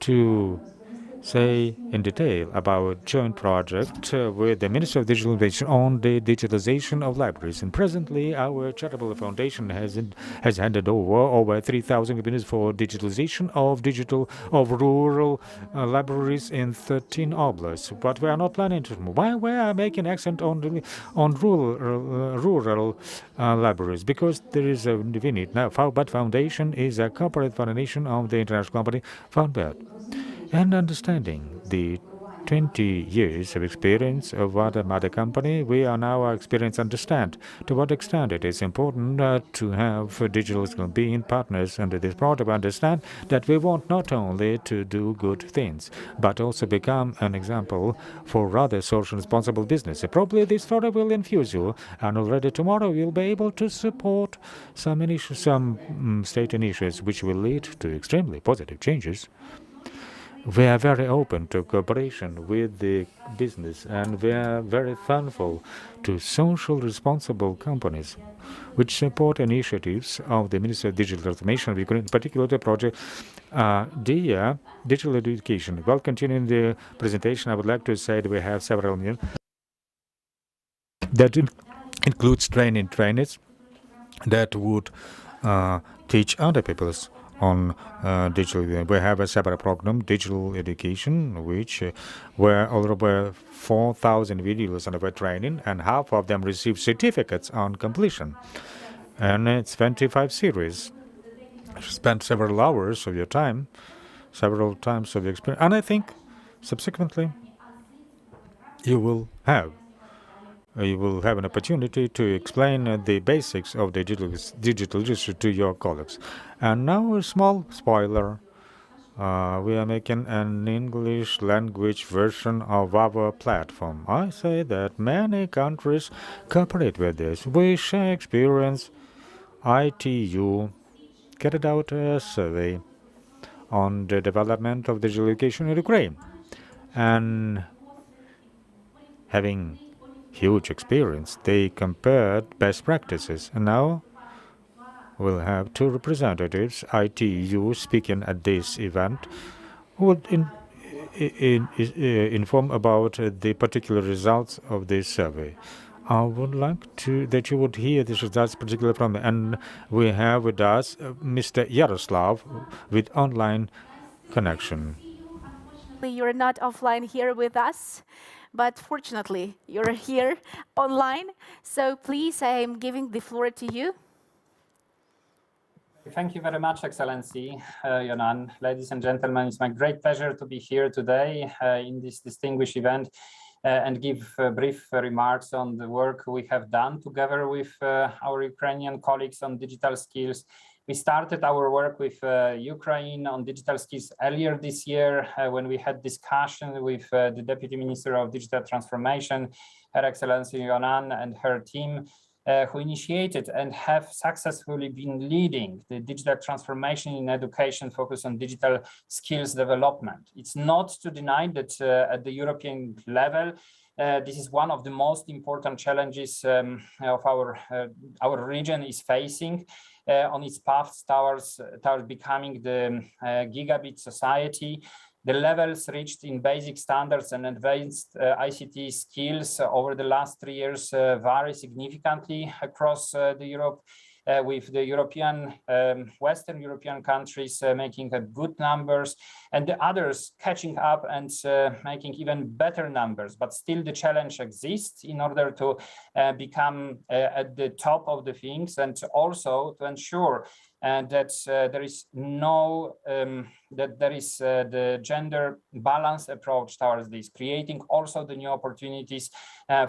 to say in detail about joint project with the Ministry of Digital Innovation on the digitalization of libraries. And presently, our charitable foundation has handed over 3,000 computers for digitalization of rural libraries in 13 oblasts. But we are not planning to move. Why we are making accent on rural libraries? Because there is a need now. BET Foundation is a corporate foundation of the international company FoundBET. And understanding the 20 years of experience of what a mother company, we are now experienced understand to what extent it is important to have digital being partners under this project. Understand that we want not only to do good things, but also become an example for rather social responsible business. Probably this story will infuse you, and already tomorrow you'll be able to support some state initiatives which will lead to extremely positive changes. We are very open to cooperation with the business, and we are very thankful to social responsible companies which support initiatives of the Ministry of Digital Transformation of Ukraine, in particular the project Diia.Digital education. While continuing the presentation, I would like to say that we have several new that includes trainers that would teach other people's on digital. We have a separate program, digital education, which where over 4,000 videos under training, and half of them receive certificates on completion. And it's 25 series. Spend several hours of your time, several times of your experience, and I think subsequently you will have an opportunity to explain the basics of the digital literacy to your colleagues. And now a small spoiler. We are making an English language version of our platform. I say that many countries cooperate with this. We share experience. ITU carried out a survey on the development of digital education in Ukraine. And having huge experience, they compared best practices. And now we'll have two representatives, ITU, speaking at this event, who would inform about the particular results of this survey. I would like that you would hear these results particularly from me. And we have with us Mr. Yaroslav with online connection. You're not offline here with us, but fortunately you're here online. So please, I am giving the floor to you. Thank you very much, Excellency Yonan. Ladies and gentlemen, it's my great pleasure to be here today in this distinguished event and give brief remarks on the work we have done together with our Ukrainian colleagues on digital skills. We started our work with Ukraine on digital skills earlier this year when we had discussion with the Deputy Minister of Digital Transformation, Her Excellency Yonan, and her team, who initiated and have successfully been leading the digital transformation in education focused on digital skills development. It's not to deny that at the European level, this is one of the most important challenges of our region is facing on its path towards becoming the gigabit society. The levels reached in basic standards and advanced ICT skills over the last 3 years vary significantly across Europe. with the European, Western European countries making good numbers, and the others catching up and making even better numbers. But still the challenge exists in order to become at the top of the things, and also to ensure that there is no the gender balanced approach towards this, creating also the new opportunities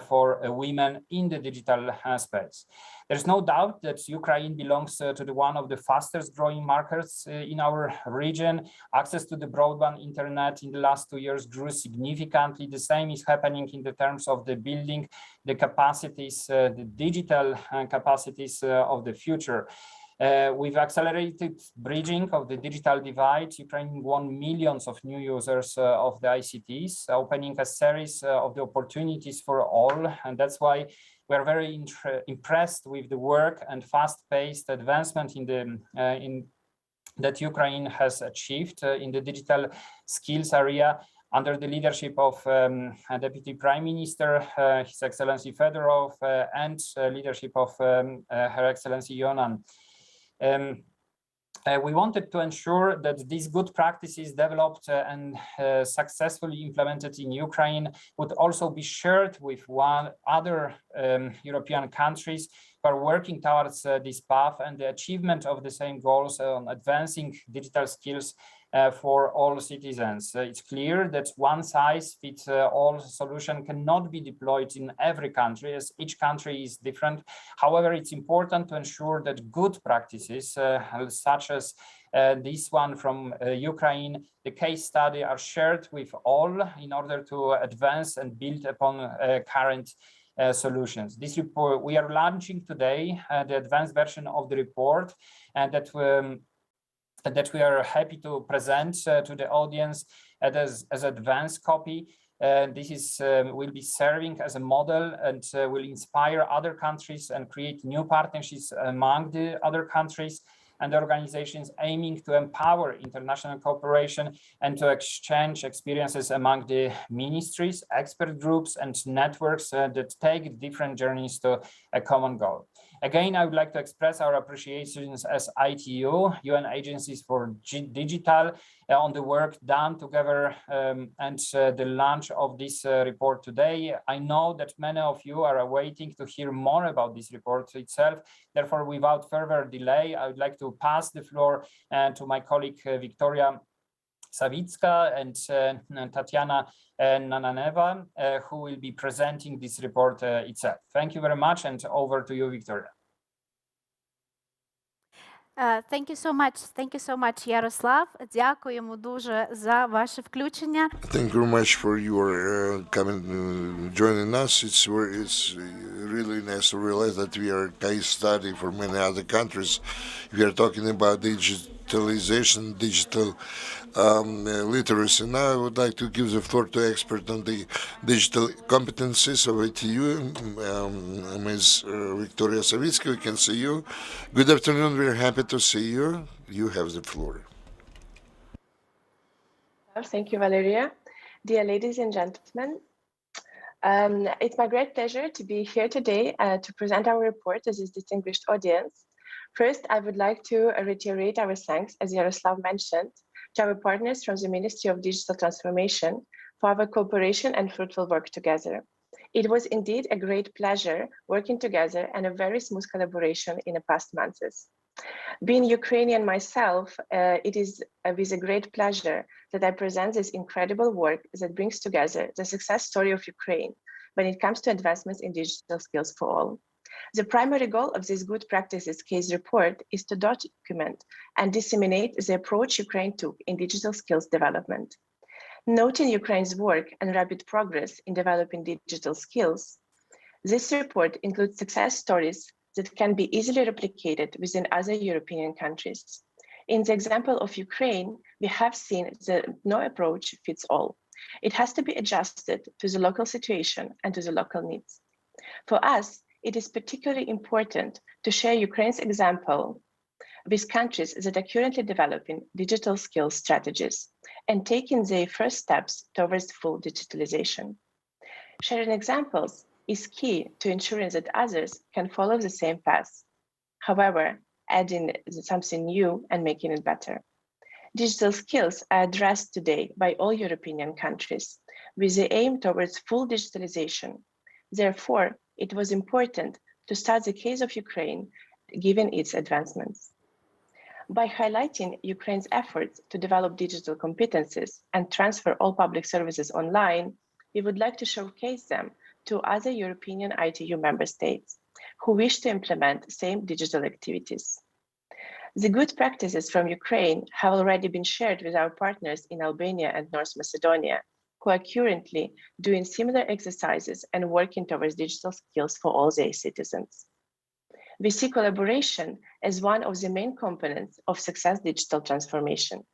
for women in the digital space. There's no doubt that Ukraine belongs to the one of the fastest growing markets in our region. Access to the broadband internet in the last 2 years grew significantly. The same is happening in the terms of the building the capacities, the digital capacities of the future. With accelerated bridging of the digital divide, Ukraine won millions of new users of the ICTs, opening a series of the opportunities for all. And that's why we're very impressed with the work and fast-paced advancement that Ukraine has achieved in the digital skills area under the leadership of Deputy Prime Minister, His Excellency Fedorov, and leadership of Her Excellency Yonan. We wanted to ensure that these good practices developed and successfully implemented in Ukraine would also be shared with other European countries who are working towards this path and the achievement of the same goals on advancing digital skills for all citizens. It's clear that one size fits all solution cannot be deployed in every country, as each country is different. However, it's important to ensure that good practices such as this one from Ukraine, the case study, are shared with all in order to advance and build upon current solutions. This report, we are launching today the advanced version of the report, and that we are happy to present to the audience as advanced copy. This is will be serving as a model and will inspire other countries and create new partnerships among the other countries and organizations, aiming to empower international cooperation and to exchange experiences among the ministries, expert groups, and networks that take different journeys to a common goal. Again, I would like to express our appreciations as ITU, UN agencies for digital, on the work done together and the launch of this report today. I know that many of you are waiting to hear more about this report itself. Therefore, without further delay, I would like to pass the floor to my colleague Victoria Savicka and Tatiana Nananeva, who will be presenting this report itself. Thank you very much, and over to you, Victoria. Thank you so much, Ярослав. Дякуємо дуже за ваше включення. Thank you very much for your coming, joining us. It's really nice to realize that we are a case study for many other countries. We are talking about digitalization, digital literacy. Now I would like to give the floor to expert on the digital competencies of ITU, Ms. Victoria Savicka. We can see you. Good afternoon. We're happy to see you. You have the floor. Thank you, Valeria. Dear ladies and gentlemen, it's my great pleasure to be here today to present our report to this distinguished audience. First, I would like to reiterate our thanks, as Yaroslav mentioned, to our partners from the Ministry of Digital Transformation for our cooperation and fruitful work together. It was indeed a great pleasure working together and a very smooth collaboration in the past months. Being Ukrainian myself, it is with a great pleasure that I present this incredible work that brings together the success story of Ukraine when it comes to advancements in digital skills for all. The primary goal of this good practices case report is to document and disseminate the approach Ukraine took in digital skills development. Noting Ukraine's work and rapid progress in developing digital skills, this report includes success stories that can be easily replicated within other European countries. In the example of Ukraine, we have seen that no approach fits all. It has to be adjusted to the local situation and to the local needs. For us, it is particularly important to share Ukraine's example with countries that are currently developing digital skills strategies and taking their first steps towards full digitalization. Sharing examples is key to ensuring that others can follow the same path. however, adding something new and making it better. Digital skills are addressed today by all European countries with the aim towards full digitalization. Therefore, it was important to start the case of Ukraine, given its advancements. By highlighting Ukraine's efforts to develop digital competencies and transfer all public services online, we would like to showcase them to other European ITU member states who wish to implement same digital activities. The good practices from Ukraine have already been shared with our partners in Albania and North Macedonia, who are currently doing similar exercises and working towards digital skills for all their citizens. We see collaboration as one of the main components of success digital transformation.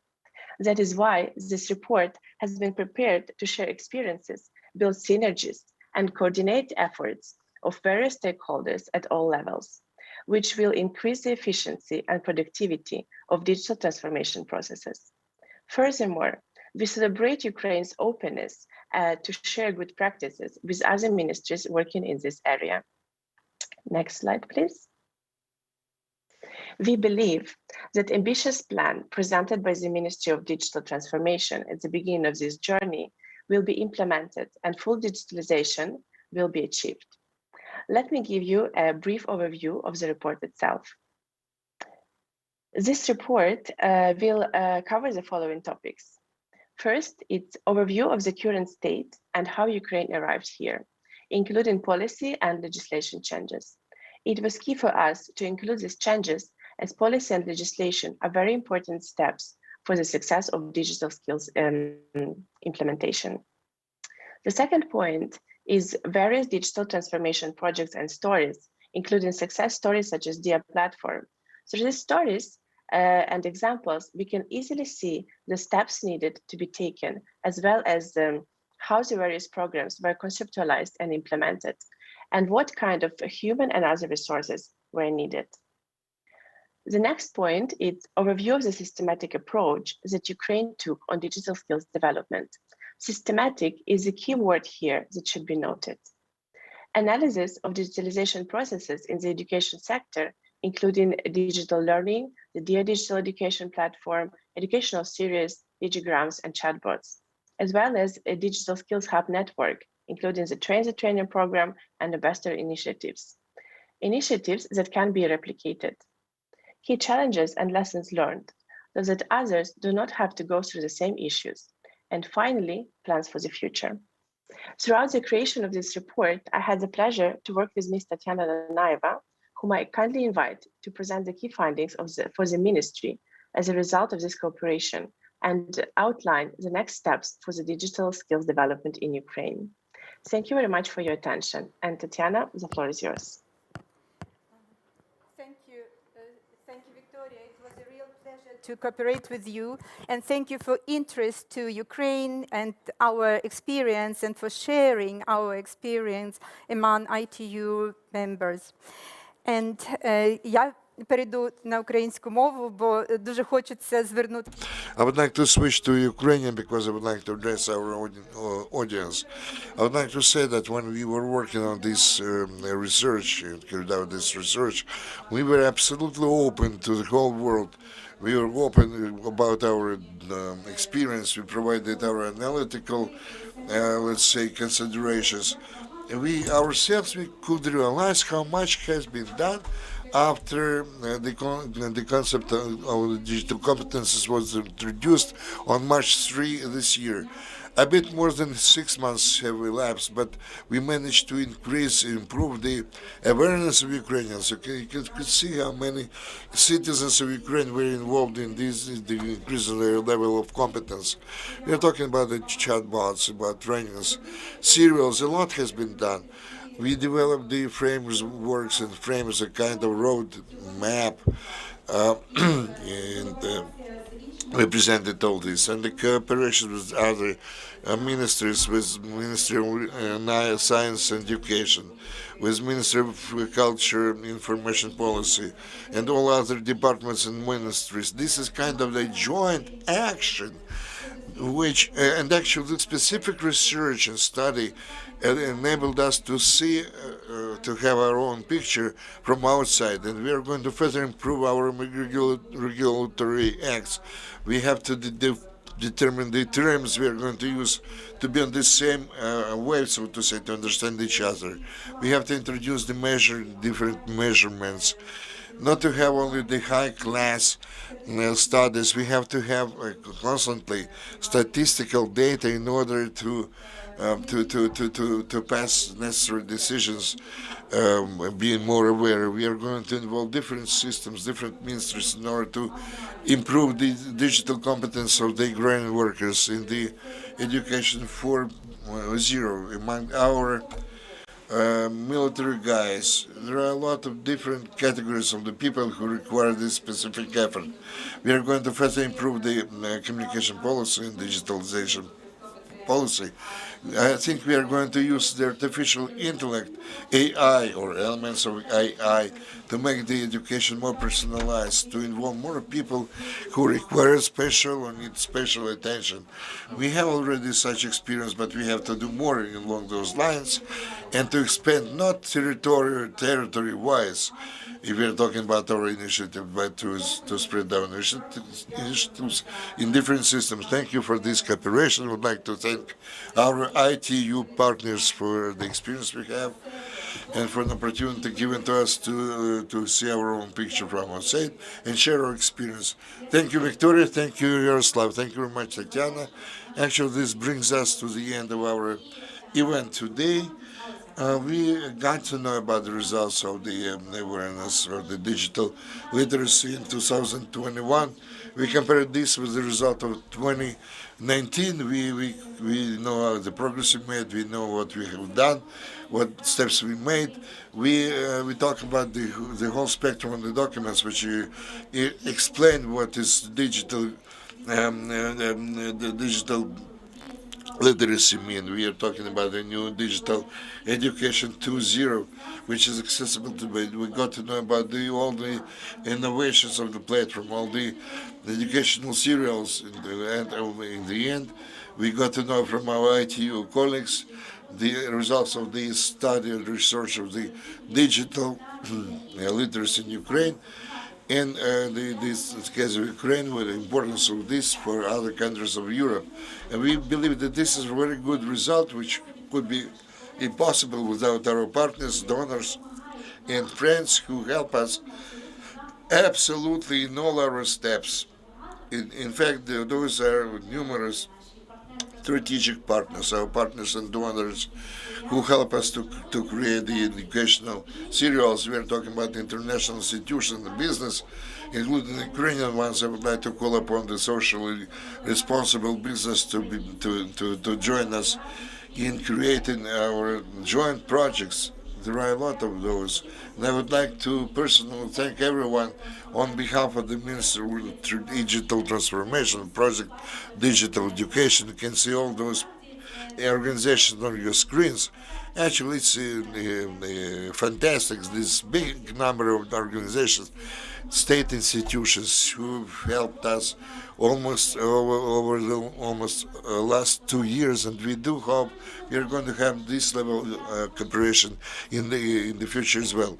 That is why this report has been prepared to share experiences, build synergies, and coordinate efforts of various stakeholders at all levels, which will increase the efficiency and productivity of digital transformation processes. Furthermore, we celebrate Ukraine's openness to share good practices with other ministries working in this area. Next slide, please. We believe that ambitious plan presented by the Ministry of Digital Transformation at the beginning of this journey will be implemented and full digitalization will be achieved. Let me give you a brief overview of the report itself. This report will cover the following topics. First, it's overview of the current state and how Ukraine arrived here, including policy and legislation changes. It was key for us to include these changes as policy and legislation are very important steps for the success of digital skills implementation. The second point is various digital transformation projects and stories, including success stories such as Diia platform. Through these stories and examples, we can easily see the steps needed to be taken, as well as how the various programs were conceptualized and implemented, and what kind of human and other resources were needed. The next point is overview of the systematic approach that Ukraine took on digital skills development. Systematic is a key word here that should be noted. Analysis of digitalization processes in the education sector, including digital learning, the Diia.Digital education platform, educational series, digigrams, and chatbots, as well as a digital skills hub network, including the Train the Trainer program and ambassador initiatives. Initiatives that can be replicated. Key challenges and lessons learned, so that others do not have to go through the same issues. And finally, plans for the future. Throughout the creation of this report, I had the pleasure to work with Ms. Tatiana Nanaeva, whom I kindly invite to present the key findings for the ministry as a result of this cooperation and outline the next steps for the digital skills development in Ukraine. Thank you very much for your attention. And Tatiana, the floor is yours. Thank you, Victoria. It was a real pleasure to cooperate with you. And thank you for interest to Ukraine and our experience and for sharing our experience among ITU members. And я перейду на українську мову, бо дуже хочеться звернути. I would like to switch to Ukrainian because I would like to address our audience. I would like to say that when we were working on this research, carried out this research, we were absolutely open to the whole world. We were open about our experience. We provided our analytical, let's say, considerations. We ourselves, we could realize how much has been done after the concept of digital competences was introduced on March 3 this year. A bit more than 6 months have elapsed, but we managed to improve the awareness of Ukrainians. Okay, you could see how many citizens of Ukraine were involved in this, the increase in their level of competence. We are talking about the chatbots, about trainings, serials. A lot has been done. We developed the frameworks and frames, a kind of road map, and we presented all this, and the cooperation with other ministries, with Ministry of Science and Education, with Ministry of Culture, Information Policy, and all other departments and ministries. This is kind of a joint action which and actually the specific research and study enabled us to see, to have our own picture from outside, and we are going to further improve our regulatory acts. We have to determine the terms we are going to use to be on the same wave, so to say, to understand each other. We have to introduce different measurements, not to have only the high class studies. We have to have constantly statistical data in order to pass necessary decisions, being more aware. We are going to involve different systems, different ministries in order to improve the digital competence of the Ukrainian workers in the education 4.0 among our military guys. There are a lot of different categories of the people who require this specific effort. We are going to further improve the communication policy and digitalization policy. I think we are going to use the artificial intellect, AI, or elements of AI, to make the education more personalized, to involve more people who require special or need special attention. We have already such experience, but we have to do more along those lines, and to expand not territory-wise, if we are talking about our initiative, but to spread our initiatives in different systems. Thank you for this cooperation. I would like to thank our ITU partners for the experience we have and for the opportunity given to us to see our own picture from outside and share our experience. Thank you, Victoria. Thank you, Yaroslav. Thank you very much, Tatiana. Actually, this brings us to the end of our event today. We got to know about the results of the awareness or the digital literacy in 2021. We compared this with the result of 2019. We know the progress we made. We know what we have done, what steps we made. We talk about the whole spectrum of the documents, which explain what is digital, the digital literacy mean. We are talking about the new digital education 2.0, which is accessible to me. We got to know about all the innovations of the platform, all the educational serials. In the end, we got to know from our ITU colleagues the results of the study and research of the digital literacy in Ukraine, and this case of Ukraine, with the importance of this for other countries of Europe. And we believe that this is a very good result, which could be impossible without our partners, donors, and friends who help us absolutely in all our steps. In fact, those are numerous strategic partners, our partners and donors, who help us to create the educational serials. We are talking about international institutions and business, including the Ukrainian ones. I would like to call upon the socially responsible business to join us in creating our joint projects. There are a lot of those. And I would like to personally thank everyone on behalf of the Ministry of Digital Transformation Project, Digital Education. You can see all those organizations on your screens. Actually, it's fantastic. This big number of organizations, state institutions who helped us almost over the last 2 years, and we do hope we are going to have this level of cooperation in the future as well.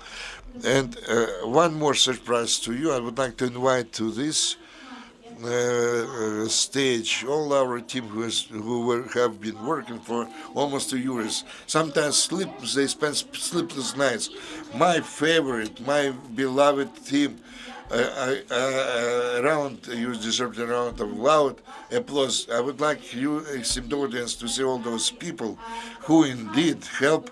And one more surprise to you, I would like to invite to this stage all our team who have been working for almost 2 years. Sometimes they spend sleepless nights. My favorite, my beloved team. You deserve a round of loud applause. I would like you, esteemed audience, to see all those people who indeed help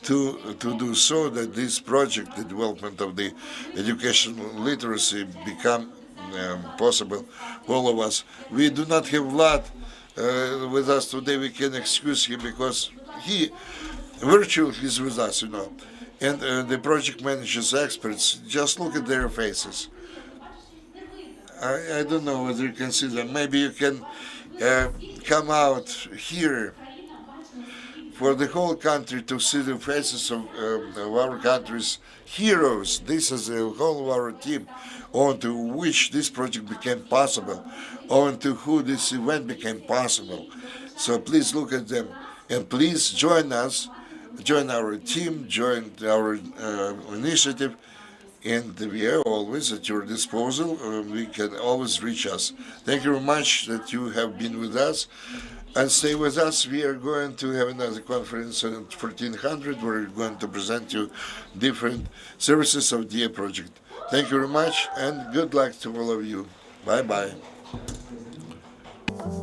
to do so that this project, the development of the educational literacy, become possible. All of us. We do not have Vlad with us today. We can excuse him because he virtually is with us, And the project managers, experts, just look at their faces. I don't know whether you can see them. Maybe you can come out here for the whole country to see the faces of our country's heroes. This is the whole of our team, on to which this project became possible, on to who this event became possible. So please look at them, and please join us, join our team, join our initiative, and we are always at your disposal. We can always reach us. Thank you very much that you have been with us. And stay with us. We are going to have another conference at 1400 where we're going to present you different services of Diia project. Thank you very much, and good luck to all of you. Bye-bye.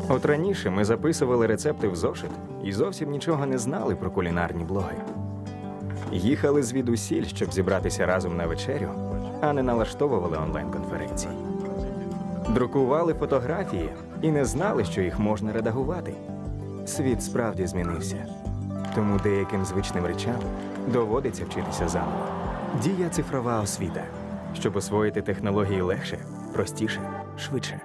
От раніше ми записували рецепти в зошит і зовсім нічого не знали про кулінарні блоги. Їхали звідусіль, щоб зібратися разом на вечерю, а не налаштовували онлайн-конференції. Друкували фотографії і не знали, що їх можна редагувати. Світ справді змінився. Тому деяким звичним речам доводиться вчитися заново. Дія цифрова освіта. Щоб освоїти технології легше, простіше, швидше.